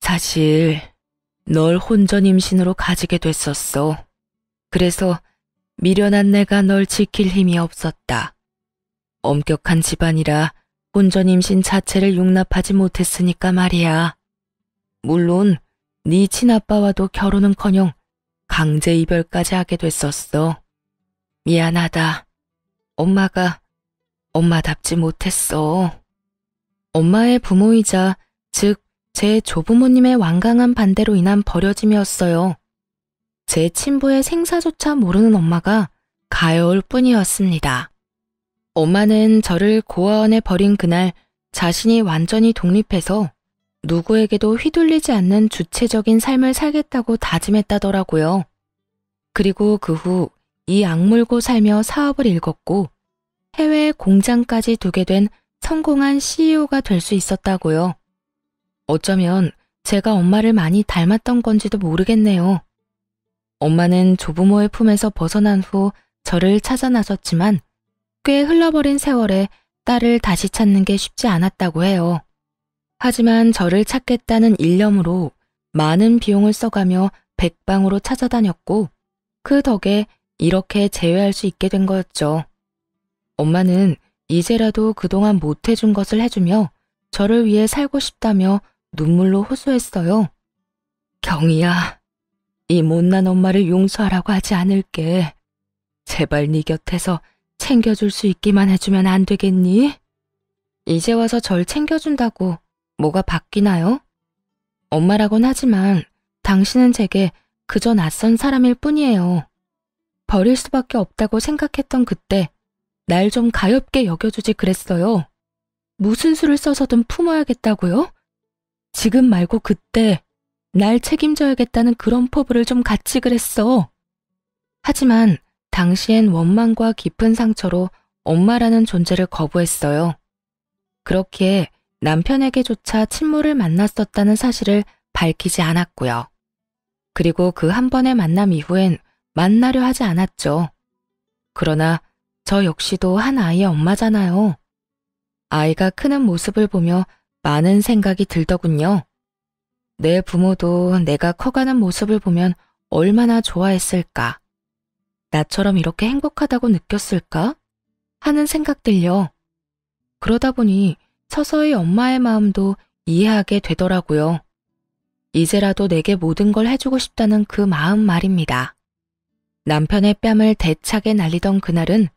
사실 널 혼전 임신으로 가지게 됐었어. 그래서 미련한 내가 널 지킬 힘이 없었다. 엄격한 집안이라 혼전 임신 자체를 용납하지 못했으니까 말이야. 물론 네 친아빠와도 결혼은커녕 강제 이별까지 하게 됐었어. 미안하다. 엄마가 엄마답지 못했어. 엄마의 부모이자 즉 제 조부모님의 완강한 반대로 인한 버려짐이었어요. 제 친부의 생사조차 모르는 엄마가 가여울 뿐이었습니다. 엄마는 저를 고아원에 버린 그날 자신이 완전히 독립해서 누구에게도 휘둘리지 않는 주체적인 삶을 살겠다고 다짐했다더라고요. 그리고 그 후 이 악물고 살며 사업을 일궜고 해외에 공장까지 두게 된 성공한 CEO가 될 수 있었다고요. 어쩌면 제가 엄마를 많이 닮았던 건지도 모르겠네요. 엄마는 조부모의 품에서 벗어난 후 저를 찾아 나섰지만 꽤 흘러버린 세월에 딸을 다시 찾는 게 쉽지 않았다고 해요. 하지만 저를 찾겠다는 일념으로 많은 비용을 써가며 백방으로 찾아다녔고 그 덕에 이렇게 재회할 수 있게 된 거였죠. 엄마는 이제라도 그동안 못해준 것을 해주며 저를 위해 살고 싶다며 눈물로 호소했어요. 경이야, 이 못난 엄마를 용서하라고 하지 않을게. 제발 네 곁에서 챙겨줄 수 있기만 해주면 안 되겠니? 이제 와서 절 챙겨준다고 뭐가 바뀌나요? 엄마라곤 하지만 당신은 제게 그저 낯선 사람일 뿐이에요. 버릴 수밖에 없다고 생각했던 그때 날 좀 가엾게 여겨주지 그랬어요. 무슨 수를 써서든 품어야겠다고요? 지금 말고 그때 날 책임져야겠다는 그런 포부를 좀 갖지 그랬어. 하지만 당시엔 원망과 깊은 상처로 엄마라는 존재를 거부했어요. 그렇기에 남편에게조차 친모를 만났었다는 사실을 밝히지 않았고요. 그리고 그 한 번의 만남 이후엔 만나려 하지 않았죠. 그러나 저 역시도 한 아이의 엄마잖아요. 아이가 크는 모습을 보며 많은 생각이 들더군요. 내 부모도 내가 커가는 모습을 보면 얼마나 좋아했을까? 나처럼 이렇게 행복하다고 느꼈을까? 하는 생각들요. 그러다 보니 서서히 엄마의 마음도 이해하게 되더라고요. 이제라도 내게 모든 걸 해주고 싶다는 그 마음 말입니다. 남편의 뺨을 대차게 날리던 그날은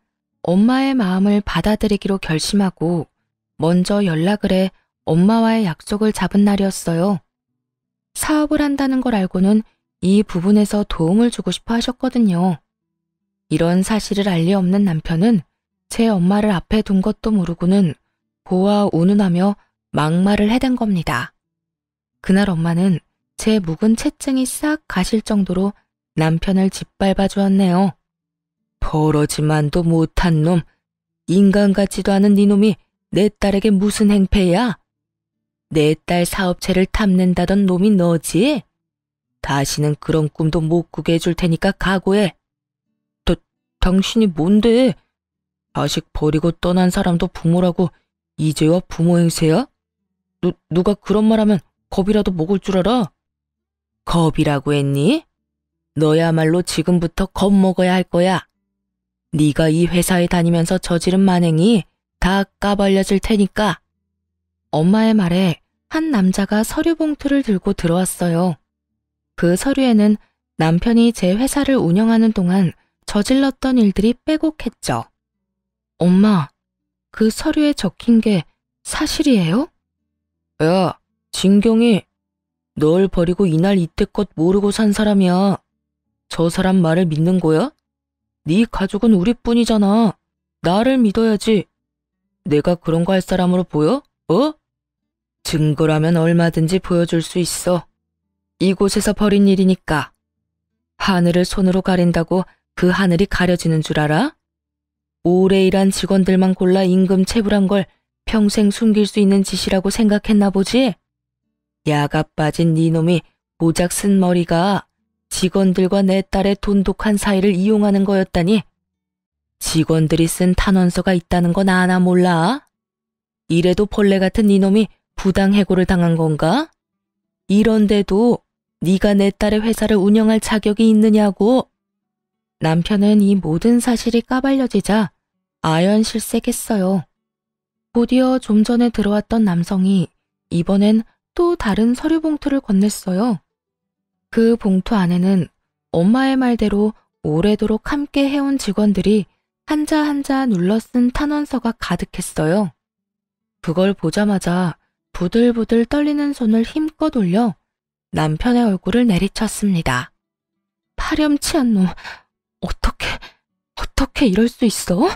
엄마의 마음을 받아들이기로 결심하고 먼저 연락을 해 엄마와의 약속을 잡은 날이었어요. 사업을 한다는 걸 알고는 이 부분에서 도움을 주고 싶어 하셨거든요. 이런 사실을 알 리 없는 남편은 제 엄마를 앞에 둔 것도 모르고는 보아 운운하며 막말을 해댄 겁니다. 그날 엄마는 제 묵은 체증이 싹 가실 정도로 남편을 짓밟아 주었네요. 버러지만도 못한 놈, 인간 같지도 않은 네 놈이 내 딸에게 무슨 행패야? 내 딸 사업체를 탐낸다던 놈이 너지? 다시는 그런 꿈도 못 꾸게 해줄 테니까 각오해. 당신이 뭔데? 자식 버리고 떠난 사람도 부모라고 이제와 부모 행세야? 누가 그런 말 하면 겁이라도 먹을 줄 알아? 겁이라고 했니? 너야말로 지금부터 겁먹어야 할 거야. 네가 이 회사에 다니면서 저지른 만행이 다 까발려질 테니까. 엄마의 말에 한 남자가 서류 봉투를 들고 들어왔어요. 그 서류에는 남편이 제 회사를 운영하는 동안 저질렀던 일들이 빼곡했죠. 엄마, 그 서류에 적힌 게 사실이에요? 야, 진경이, 널 버리고 이날 이때껏 모르고 산 사람이야. 저 사람 말을 믿는 거야? 네 가족은 우리뿐이잖아. 나를 믿어야지. 내가 그런 거 할 사람으로 보여? 어? 증거라면 얼마든지 보여줄 수 있어. 이곳에서 벌인 일이니까. 하늘을 손으로 가린다고 그 하늘이 가려지는 줄 알아? 오래 일한 직원들만 골라 임금 체불한 걸 평생 숨길 수 있는 짓이라고 생각했나 보지? 야가 빠진 네 놈이 고작 쓴 머리가 직원들과 내 딸의 돈독한 사이를 이용하는 거였다니. 직원들이 쓴 탄원서가 있다는 건 아나 몰라? 이래도 벌레 같은 네 놈이 부당해고를 당한 건가? 이런데도 네가 내 딸의 회사를 운영할 자격이 있느냐고. 남편은 이 모든 사실이 까발려지자 아연실색했어요. 곧이어 좀 전에 들어왔던 남성이 이번엔 또 다른 서류 봉투를 건넸어요. 그 봉투 안에는 엄마의 말대로 오래도록 함께 해온 직원들이 한자 한자 눌러 쓴 탄원서가 가득했어요. 그걸 보자마자 부들부들 떨리는 손을 힘껏 올려 남편의 얼굴을 내리쳤습니다. 파렴치한 놈, 어떻게 이럴 수 있어?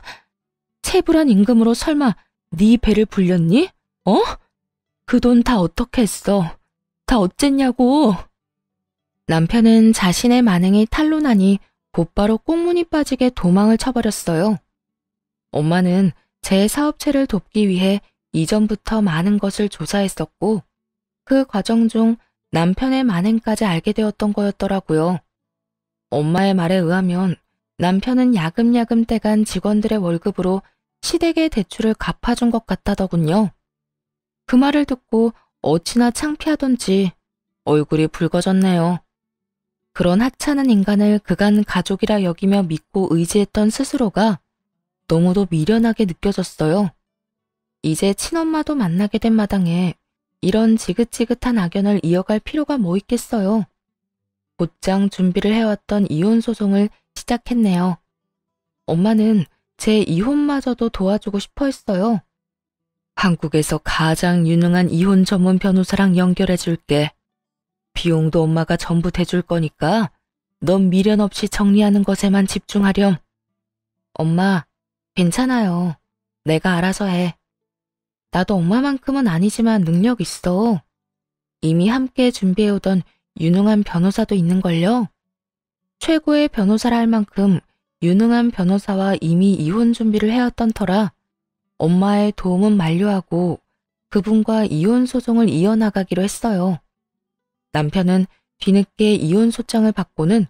체불한 임금으로 설마 네 배를 불렸니? 어? 그 돈 다 어떻게 했어? 다 어쨌냐고. 남편은 자신의 만행이 탄로나니 곧바로 꽁무니 빠지게 도망을 쳐버렸어요. 엄마는 제 사업체를 돕기 위해 이전부터 많은 것을 조사했었고 그 과정 중 남편의 만행까지 알게 되었던 거였더라고요. 엄마의 말에 의하면 남편은 야금야금 떼간 직원들의 월급으로 시댁의 대출을 갚아준 것 같다더군요. 그 말을 듣고 어찌나 창피하던지 얼굴이 붉어졌네요. 그런 하찮은 인간을 그간 가족이라 여기며 믿고 의지했던 스스로가 너무도 미련하게 느껴졌어요. 이제 친엄마도 만나게 된 마당에 이런 지긋지긋한 악연을 이어갈 필요가 뭐 있겠어요. 곧장 준비를 해왔던 이혼 소송을 시작했네요. 엄마는 제 이혼마저도 도와주고 싶어 했어요. 한국에서 가장 유능한 이혼 전문 변호사랑 연결해 줄게. 비용도 엄마가 전부 대줄 거니까 넌 미련 없이 정리하는 것에만 집중하렴. 엄마, 괜찮아요. 내가 알아서 해. 나도 엄마만큼은 아니지만 능력 있어. 이미 함께 준비해오던 유능한 변호사도 있는걸요. 최고의 변호사라 할 만큼 유능한 변호사와 이미 이혼 준비를 해왔던 터라 엄마의 도움은 만료하고 그분과 이혼 소송을 이어나가기로 했어요. 남편은 뒤늦게 이혼 소장을 받고는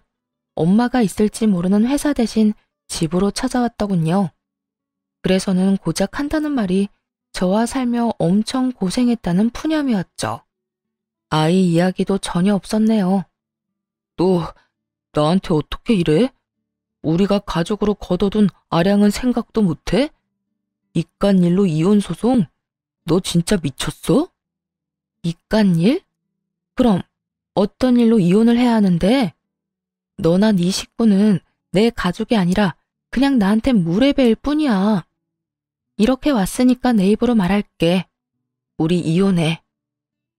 엄마가 있을지 모르는 회사 대신 집으로 찾아왔더군요. 그래서는 고작 한다는 말이 저와 살며 엄청 고생했다는 푸념이었죠. 아이 이야기도 전혀 없었네요. 너 나한테 어떻게 이래? 우리가 가족으로 거둬둔 아량은 생각도 못해? 이깟일로 이혼 소송? 너 진짜 미쳤어? 이깟일? 그럼 어떤 일로 이혼을 해야 하는데? 너나 네 식구는 내 가족이 아니라 그냥 나한테 무례배일 뿐이야. 이렇게 왔으니까 내 입으로 말할게. 우리 이혼해.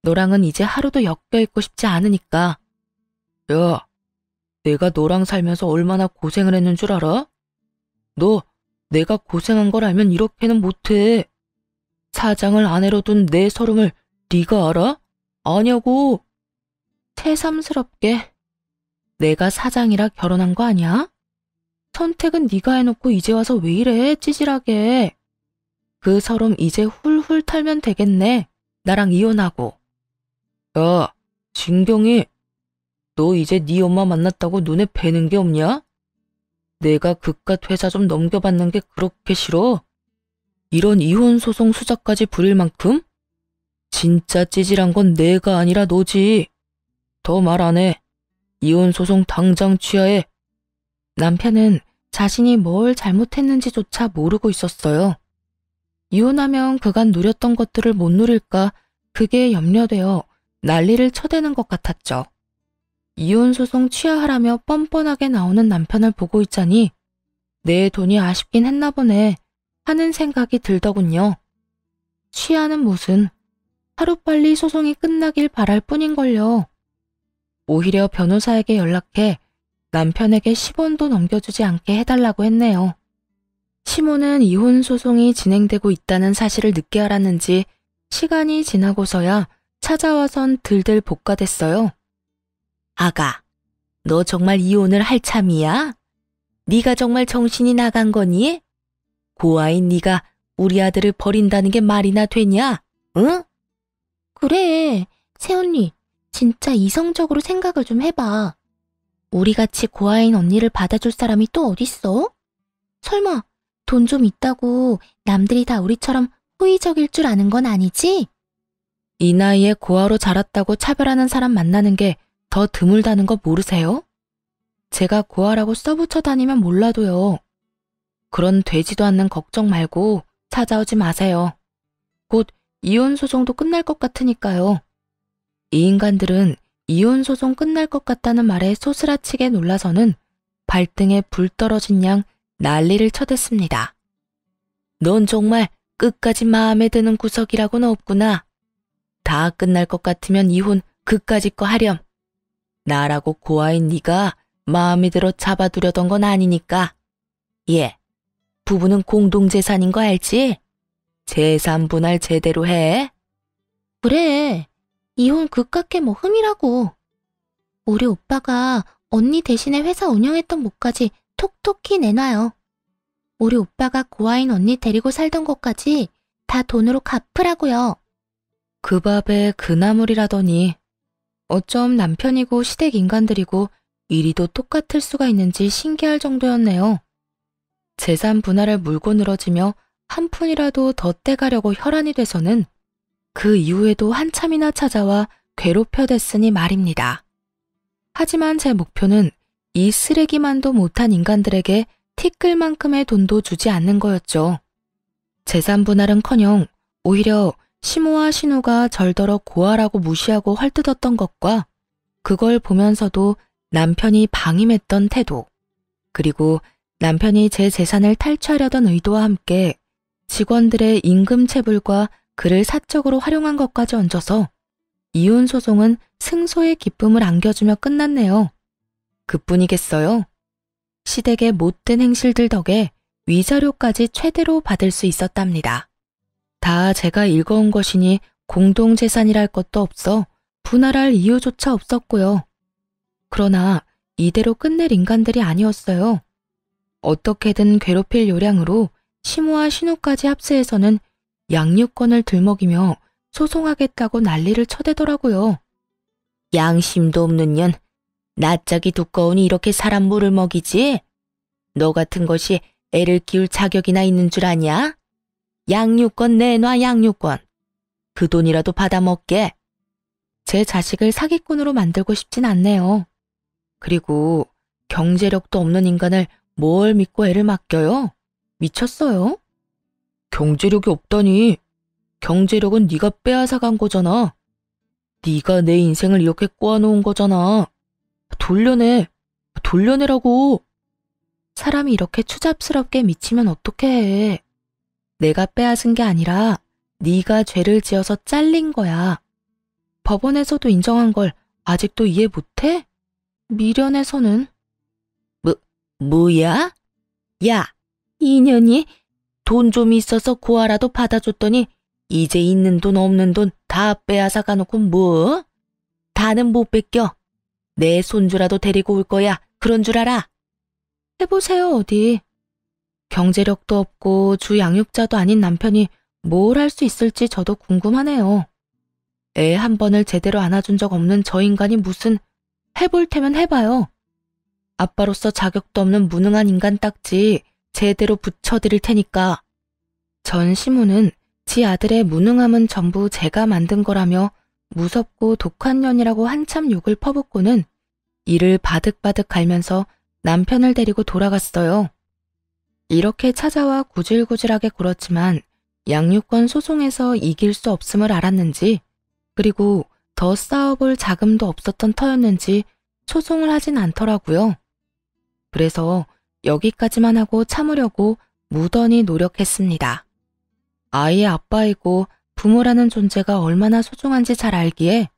너랑은 이제 하루도 엮여있고 싶지 않으니까. 야, 내가 너랑 살면서 얼마나 고생을 했는 줄 알아? 너 내가 고생한 걸 알면 이렇게는 못해. 사장을 아내로 둔 내 서름을 네가 알아? 아냐고. 새삼스럽게 내가 사장이라 결혼한 거 아니야? 선택은 네가 해놓고 이제 와서 왜 이래 찌질하게. 그 서름 이제 훌훌 털면 되겠네. 나랑 이혼하고. 야, 진경이, 너 이제 네 엄마 만났다고 눈에 뵈는 게 없냐? 내가 그깟 회사 좀 넘겨받는 게 그렇게 싫어? 이런 이혼 소송 수작까지 부릴 만큼? 진짜 찌질한 건 내가 아니라 너지. 더 말 안 해. 이혼 소송 당장 취하해. 남편은 자신이 뭘 잘못했는지조차 모르고 있었어요. 이혼하면 그간 누렸던 것들을 못 누릴까 그게 염려되어 난리를 쳐대는 것 같았죠. 이혼 소송 취하하라며 뻔뻔하게 나오는 남편을 보고 있자니 내 돈이 아쉽긴 했나 보네 하는 생각이 들더군요. 취하는 무슨, 하루빨리 소송이 끝나길 바랄 뿐인걸요. 오히려 변호사에게 연락해 남편에게 10원도 넘겨주지 않게 해달라고 했네요. 시모는 이혼 소송이 진행되고 있다는 사실을 늦게 알았는지 시간이 지나고서야 찾아와선 들들 볶아댔어요. 아가, 너 정말 이혼을 할 참이야? 네가 정말 정신이 나간 거니? 고아인 네가 우리 아들을 버린다는 게 말이나 되냐? 응? 그래, 새언니, 진짜 이성적으로 생각을 좀 해봐. 우리같이 고아인 언니를 받아줄 사람이 또 어딨어? 설마 돈 좀 있다고 남들이 다 우리처럼 호의적일 줄 아는 건 아니지? 이 나이에 고아로 자랐다고 차별하는 사람 만나는 게 더 드물다는 거 모르세요? 제가 고아라고 써붙여 다니면 몰라도요. 그런 되지도 않는 걱정 말고 찾아오지 마세요. 곧 이혼 소송도 끝날 것 같으니까요. 이 인간들은 이혼 소송 끝날 것 같다는 말에 소스라치게 놀라서는 발등에 불 떨어진 양 난리를 쳐댔습니다. 넌 정말 끝까지 마음에 드는 구석이라고는 없구나. 다 끝날 것 같으면 이혼 그까짓 거 하렴. 나라고 고아인 네가 마음에 들어 잡아두려던 건 아니니까. 예, 부부는 공동재산인 거 알지? 재산 분할 제대로 해. 그래, 이혼 그깟게 뭐 흠이라고. 우리 오빠가 언니 대신에 회사 운영했던 몫까지 톡톡히 내놔요. 우리 오빠가 고아인 언니 데리고 살던 것까지 다 돈으로 갚으라고요. 그 밥에 그 나물이라더니 어쩜 남편이고 시댁 인간들이고 이리도 똑같을 수가 있는지 신기할 정도였네요. 재산 분할을 물고 늘어지며 한 푼이라도 더 떼가려고 혈안이 돼서는 그 이후에도 한참이나 찾아와 괴롭혀댔으니 말입니다. 하지만 제 목표는 이 쓰레기만도 못한 인간들에게 티끌만큼의 돈도 주지 않는 거였죠. 재산 분할은커녕 오히려 시모와 신우가 절더러 고아라고 무시하고 헐뜯었던 것과 그걸 보면서도 남편이 방임했던 태도, 그리고 남편이 제 재산을 탈취하려던 의도와 함께 직원들의 임금 체불과 그를 사적으로 활용한 것까지 얹어서 이혼 소송은 승소의 기쁨을 안겨주며 끝났네요. 그뿐이겠어요. 시댁의 못된 행실들 덕에 위자료까지 최대로 받을 수 있었답니다. 다 제가 읽어온 것이니 공동재산이랄 것도 없어 분할할 이유조차 없었고요. 그러나 이대로 끝낼 인간들이 아니었어요. 어떻게든 괴롭힐 요량으로 시모와 신우까지 합세해서는 양육권을 들먹이며 소송하겠다고 난리를 쳐대더라고요. 양심도 없는 년, 낯짝이 두꺼우니 이렇게 사람 물을 먹이지? 너 같은 것이 애를 키울 자격이나 있는 줄 아냐? 양육권 내놔, 양육권. 그 돈이라도 받아먹게. 제 자식을 사기꾼으로 만들고 싶진 않네요. 그리고 경제력도 없는 인간을 뭘 믿고 애를 맡겨요? 미쳤어요? 경제력이 없다니. 경제력은 네가 빼앗아간 거잖아. 네가 내 인생을 이렇게 꼬아놓은 거잖아. 돌려내라고. 사람이 이렇게 추잡스럽게 미치면 어떻게 해. 내가 빼앗은 게 아니라 네가 죄를 지어서 잘린 거야. 법원에서도 인정한 걸 아직도 이해 못해? 미련에서는. 뭐야? 야, 이년이 돈 좀 있어서 고아라도 받아줬더니 이제 있는 돈 없는 돈 다 빼앗아 가놓고 뭐? 다는 못 뺏겨. 내 손주라도 데리고 올 거야. 그런 줄 알아? 해보세요, 어디. 경제력도 없고 주 양육자도 아닌 남편이 뭘 할 수 있을지 저도 궁금하네요. 애 한 번을 제대로 안아준 적 없는 저 인간이 무슨 해볼 테면 해봐요. 아빠로서 자격도 없는 무능한 인간 딱지 제대로 붙여드릴 테니까. 전 시무는 지 아들의 무능함은 전부 제가 만든 거라며 무섭고 독한 년이라고 한참 욕을 퍼붓고는 이를 바득바득 갈면서 남편을 데리고 돌아갔어요. 이렇게 찾아와 구질구질하게 굴었지만 양육권 소송에서 이길 수 없음을 알았는지, 그리고 더 싸워볼 자금도 없었던 터였는지 소송을 하진 않더라고요. 그래서 여기까지만 하고 참으려고 무던히 노력했습니다. 아이의 아빠이고 부모라는 존재가 얼마나 소중한지 잘 알기에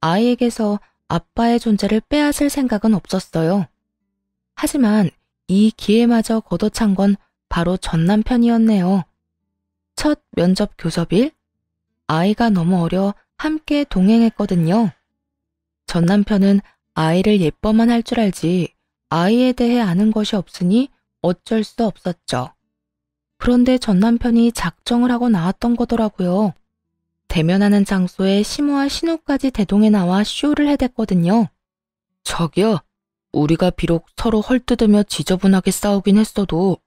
아이에게서 아빠의 존재를 빼앗을 생각은 없었어요. 하지만 이 기회마저 걷어찬 건 바로 전 남편이었네요. 첫 면접 교섭일, 아이가 너무 어려 함께 동행했거든요. 전 남편은 아이를 예뻐만 할 줄 알지 아이에 대해 아는 것이 없으니 어쩔 수 없었죠. 그런데 전 남편이 작정을 하고 나왔던 거더라고요. 대면하는 장소에 시무와 신우까지 대동해 나와 쇼를 해댔거든요. 자기야, 우리가 비록 서로 헐뜯으며 지저분하게 싸우긴 했어도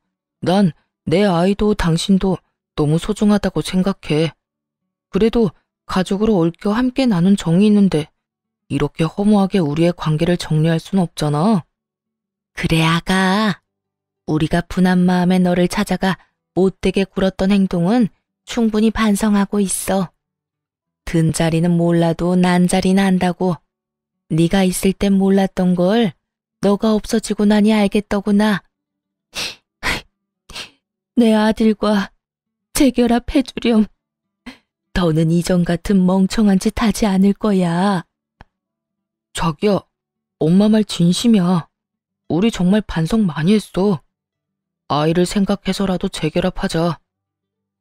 난 내 아이도 당신도 너무 소중하다고 생각해. 그래도 가족으로 얽혀 함께 나눈 정이 있는데 이렇게 허무하게 우리의 관계를 정리할 순 없잖아. 그래, 아가. 우리가 분한 마음에 너를 찾아가 못되게 굴었던 행동은 충분히 반성하고 있어. 든 자리는 몰라도 난 자리는 안다고. 네가 있을 땐 몰랐던 걸 너가 없어지고 나니 알겠더구나. 내 아들과 재결합해주렴. 더는 이전 같은 멍청한 짓 하지 않을 거야. 자기야, 엄마 말 진심이야. 우리 정말 반성 많이 했어. 아이를 생각해서라도 재결합하자.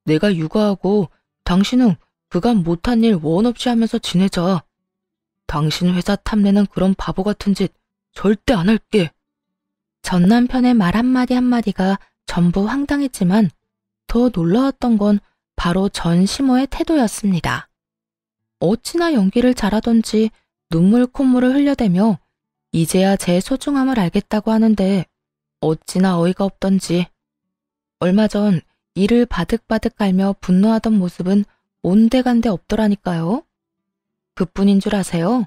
내가 육아하고 당신은 그간 못한 일 원 없이 하면서 지내자. 당신 회사 탐내는 그런 바보 같은 짓 절대 안 할게. 전 남편의 말 한마디 한마디가 전부 황당했지만 더 놀라웠던 건 바로 전 시모의 태도였습니다. 어찌나 연기를 잘하던지 눈물 콧물을 흘려대며 이제야 제 소중함을 알겠다고 하는데 어찌나 어이가 없던지. 얼마 전 이를 바득바득 갈며 분노하던 모습은 온데간데 없더라니까요. 그뿐인 줄 아세요?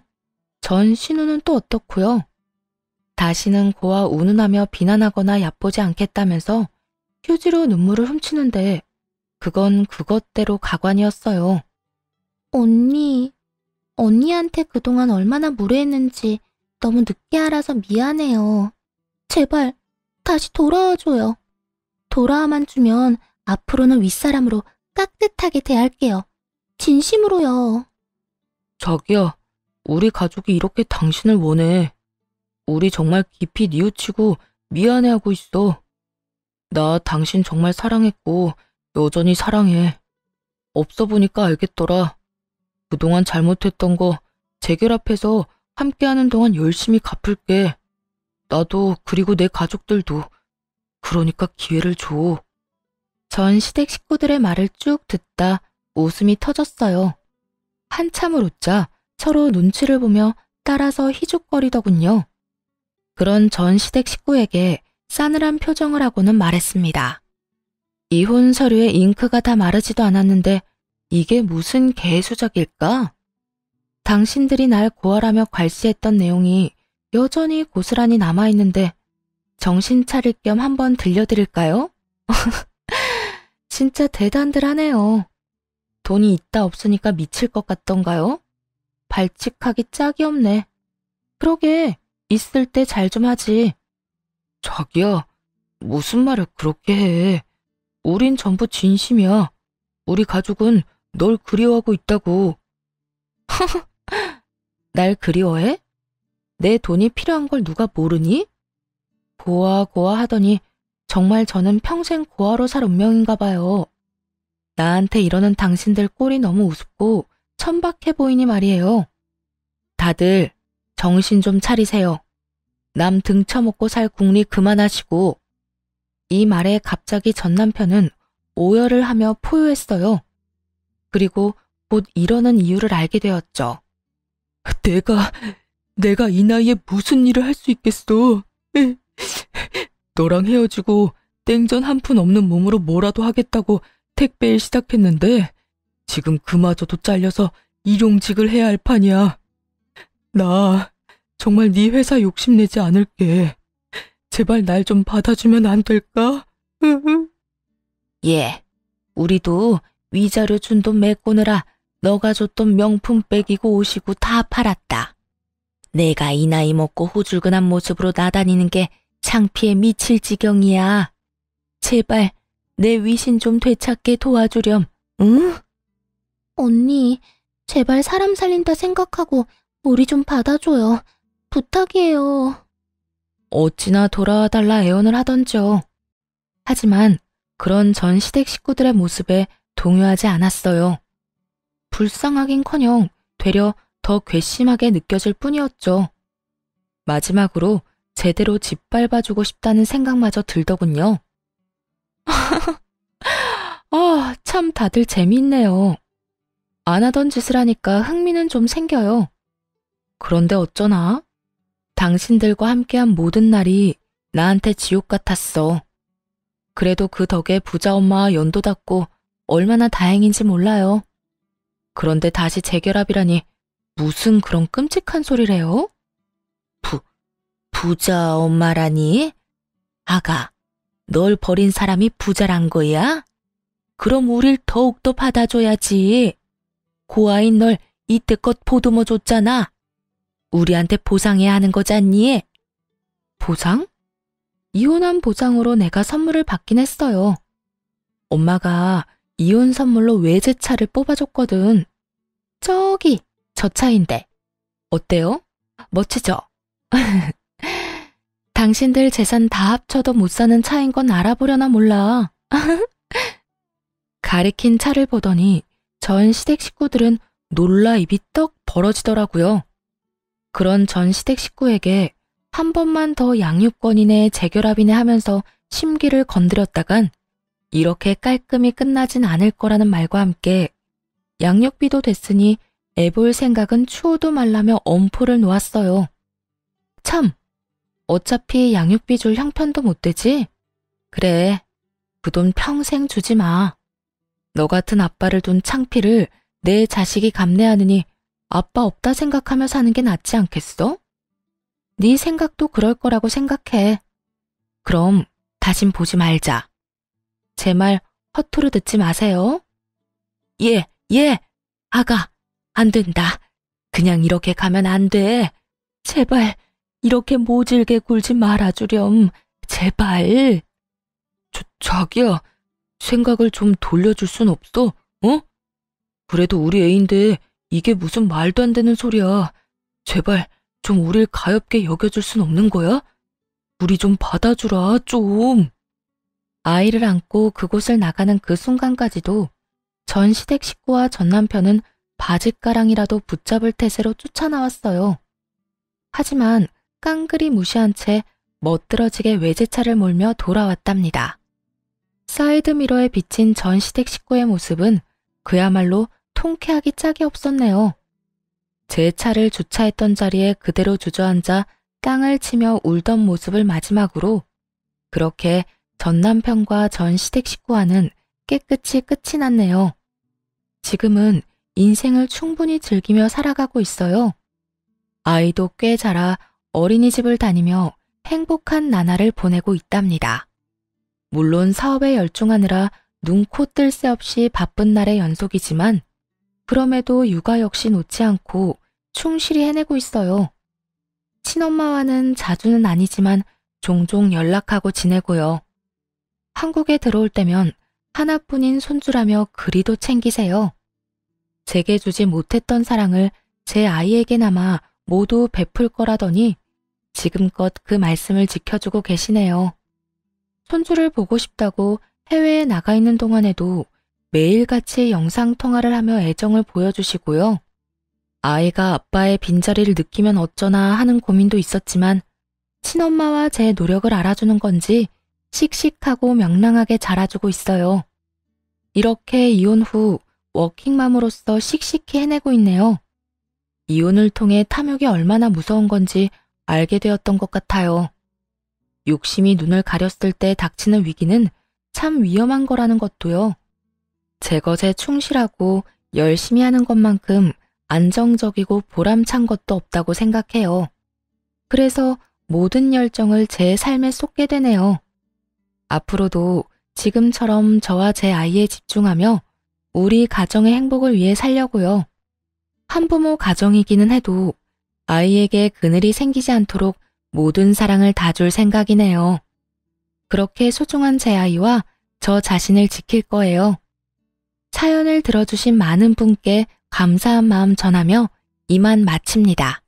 전 신우는 또 어떻고요? 다시는 고아 운운하며 비난하거나 얕보지 않겠다면서 휴지로 눈물을 훔치는데 그건 그것대로 가관이었어요. 언니한테 그동안 얼마나 무례했는지 너무 늦게 알아서 미안해요. 제발 다시 돌아와줘요. 돌아와만 주면 앞으로는 윗사람으로 깍듯하게 대할게요. 진심으로요. 자기야, 우리 가족이 이렇게 당신을 원해. 우리 정말 깊이 뉘우치고 미안해하고 있어. 나 당신 정말 사랑했고 여전히 사랑해. 없어 보니까 알겠더라. 그동안 잘못했던 거 재결합해서 함께하는 동안 열심히 갚을게. 나도 그리고 내 가족들도. 그러니까 기회를 줘. 전 시댁 식구들의 말을 쭉 듣다 웃음이 터졌어요. 한참을 웃자 서로 눈치를 보며 따라서 희죽거리더군요. 그런 전 시댁 식구에게 싸늘한 표정을 하고는 말했습니다. 이혼 서류에 잉크가 다 마르지도 않았는데 이게 무슨 개수작일까? 당신들이 날 고발하며 괄시했던 내용이 여전히 고스란히 남아있는데 정신 차릴 겸 한번 들려드릴까요? 진짜 대단들 하네요. 돈이 있다 없으니까 미칠 것 같던가요? 발칙하기 짝이 없네. 그러게, 있을 때 잘 좀 하지. 자기야, 무슨 말을 그렇게 해. 우린 전부 진심이야. 우리 가족은 널 그리워하고 있다고. 날 그리워해? 내 돈이 필요한 걸 누가 모르니? 고아 하더니 정말 저는 평생 고아로 살 운명인가 봐요. 나한테 이러는 당신들 꼴이 너무 우습고 천박해 보이니 말이에요. 다들 정신 좀 차리세요. 남 등쳐먹고 살 궁리 그만하시고. 이 말에 갑자기 전 남편은 오열을 하며 포효했어요. 그리고 곧 이러는 이유를 알게 되었죠. 내가 이 나이에 무슨 일을 할 수 있겠어. 너랑 헤어지고 땡전 한 푼 없는 몸으로 뭐라도 하겠다고 택배일 시작했는데 지금 그마저도 잘려서 일용직을 해야 할 판이야. 나 정말 네 회사 욕심내지 않을게. 제발 날 좀 받아주면 안 될까? 예, 우리도 위자료 준 돈 메꾸느라 너가 줬던 명품 백이고 옷이고 다 팔았다. 내가 이 나이 먹고 호줄근한 모습으로 나다니는 게 창피해 미칠 지경이야. 제발 내 위신 좀 되찾게 도와주렴, 응? 언니, 제발 사람 살린다 생각하고 우리 좀 받아줘요. 부탁이에요. 어찌나 돌아와 달라 애원을 하던지요. 하지만 그런 전 시댁 식구들의 모습에 동요하지 않았어요. 불쌍하긴커녕 되려 더 괘씸하게 느껴질 뿐이었죠. 마지막으로 제대로 짓밟아주고 싶다는 생각마저 들더군요. 아, 참 다들 재미있네요. 안 하던 짓을 하니까 흥미는 좀 생겨요. 그런데 어쩌나? 당신들과 함께한 모든 날이 나한테 지옥 같았어. 그래도 그 덕에 부자 엄마와 연도 닿고 얼마나 다행인지 몰라요. 그런데 다시 재결합이라니 무슨 그런 끔찍한 소리래요? 부자 엄마라니? 아가, 널 버린 사람이 부자란 거야? 그럼 우릴 더욱더 받아줘야지. 고아인 널 이때껏 보듬어 줬잖아. 우리한테 보상해야 하는 거잖니? 보상? 이혼한 보상으로 내가 선물을 받긴 했어요. 엄마가 이혼 선물로 외제차를 뽑아줬거든. 저기, 저 차인데. 어때요? 멋지죠? 당신들 재산 다 합쳐도 못 사는 차인 건 알아보려나 몰라. 가리킨 차를 보더니 전 시댁 식구들은 놀라 입이 떡 벌어지더라고요. 그런 전 시댁 식구에게 한 번만 더 양육권이네 재결합이네 하면서 심기를 건드렸다간 이렇게 깔끔히 끝나진 않을 거라는 말과 함께 양육비도 됐으니 애볼 생각은 추호도 말라며 엄포를 놓았어요. 참, 어차피 양육비 줄 형편도 못 되지? 그래, 그 돈 평생 주지 마. 너 같은 아빠를 둔 창피를 내 자식이 감내하느니 아빠 없다 생각하며 사는 게 낫지 않겠어? 네 생각도 그럴 거라고 생각해. 그럼 다신 보지 말자. 제 말 허투루 듣지 마세요. 예, 아가, 안 된다. 그냥 이렇게 가면 안 돼. 제발 이렇게 모질게 굴지 말아주렴. 제발. 자기야, 생각을 좀 돌려줄 순 없어? 어? 그래도 우리 애인데 이게 무슨 말도 안 되는 소리야. 제발 좀 우릴 가엾게 여겨줄 순 없는 거야? 우리 좀 받아주라, 좀. 아이를 안고 그곳을 나가는 그 순간까지도 전 시댁 식구와 전 남편은 바짓가랑이라도 붙잡을 태세로 쫓아나왔어요. 하지만 깡그리 무시한 채 멋들어지게 외제차를 몰며 돌아왔답니다. 사이드미러에 비친 전 시댁 식구의 모습은 그야말로 통쾌하기 짝이 없었네요. 제 차를 주차했던 자리에 그대로 주저앉아 깡을 치며 울던 모습을 마지막으로 그렇게 전 남편과 전 시댁 식구와는 깨끗이 끝이 났네요. 지금은 인생을 충분히 즐기며 살아가고 있어요. 아이도 꽤 자라 어린이집을 다니며 행복한 나날을 보내고 있답니다. 물론 사업에 열중하느라 눈코 뜰 새 없이 바쁜 날의 연속이지만 그럼에도 육아 역시 놓지 않고 충실히 해내고 있어요. 친엄마와는 자주는 아니지만 종종 연락하고 지내고요. 한국에 들어올 때면 하나뿐인 손주라며 그리도 챙기세요. 제게 주지 못했던 사랑을 제 아이에게나마 모두 베풀 거라더니 지금껏 그 말씀을 지켜주고 계시네요. 손주를 보고 싶다고 해외에 나가 있는 동안에도 매일같이 영상통화를 하며 애정을 보여주시고요. 아이가 아빠의 빈자리를 느끼면 어쩌나 하는 고민도 있었지만 친엄마와 제 노력을 알아주는 건지 씩씩하고 명랑하게 자라주고 있어요. 이렇게 이혼 후 워킹맘으로서 씩씩히 해내고 있네요. 이혼을 통해 탐욕이 얼마나 무서운 건지 알게 되었던 것 같아요. 욕심이 눈을 가렸을 때 닥치는 위기는 참 위험한 거라는 것도요. 제 것에 충실하고 열심히 하는 것만큼 안정적이고 보람찬 것도 없다고 생각해요. 그래서 모든 열정을 제 삶에 쏟게 되네요. 앞으로도 지금처럼 저와 제 아이에 집중하며 우리 가정의 행복을 위해 살려고요. 한부모 가정이기는 해도 아이에게 그늘이 생기지 않도록 모든 사랑을 다 줄 생각이네요. 그렇게 소중한 제 아이와 저 자신을 지킬 거예요. 사연을 들어주신 많은 분께 감사한 마음 전하며 이만 마칩니다.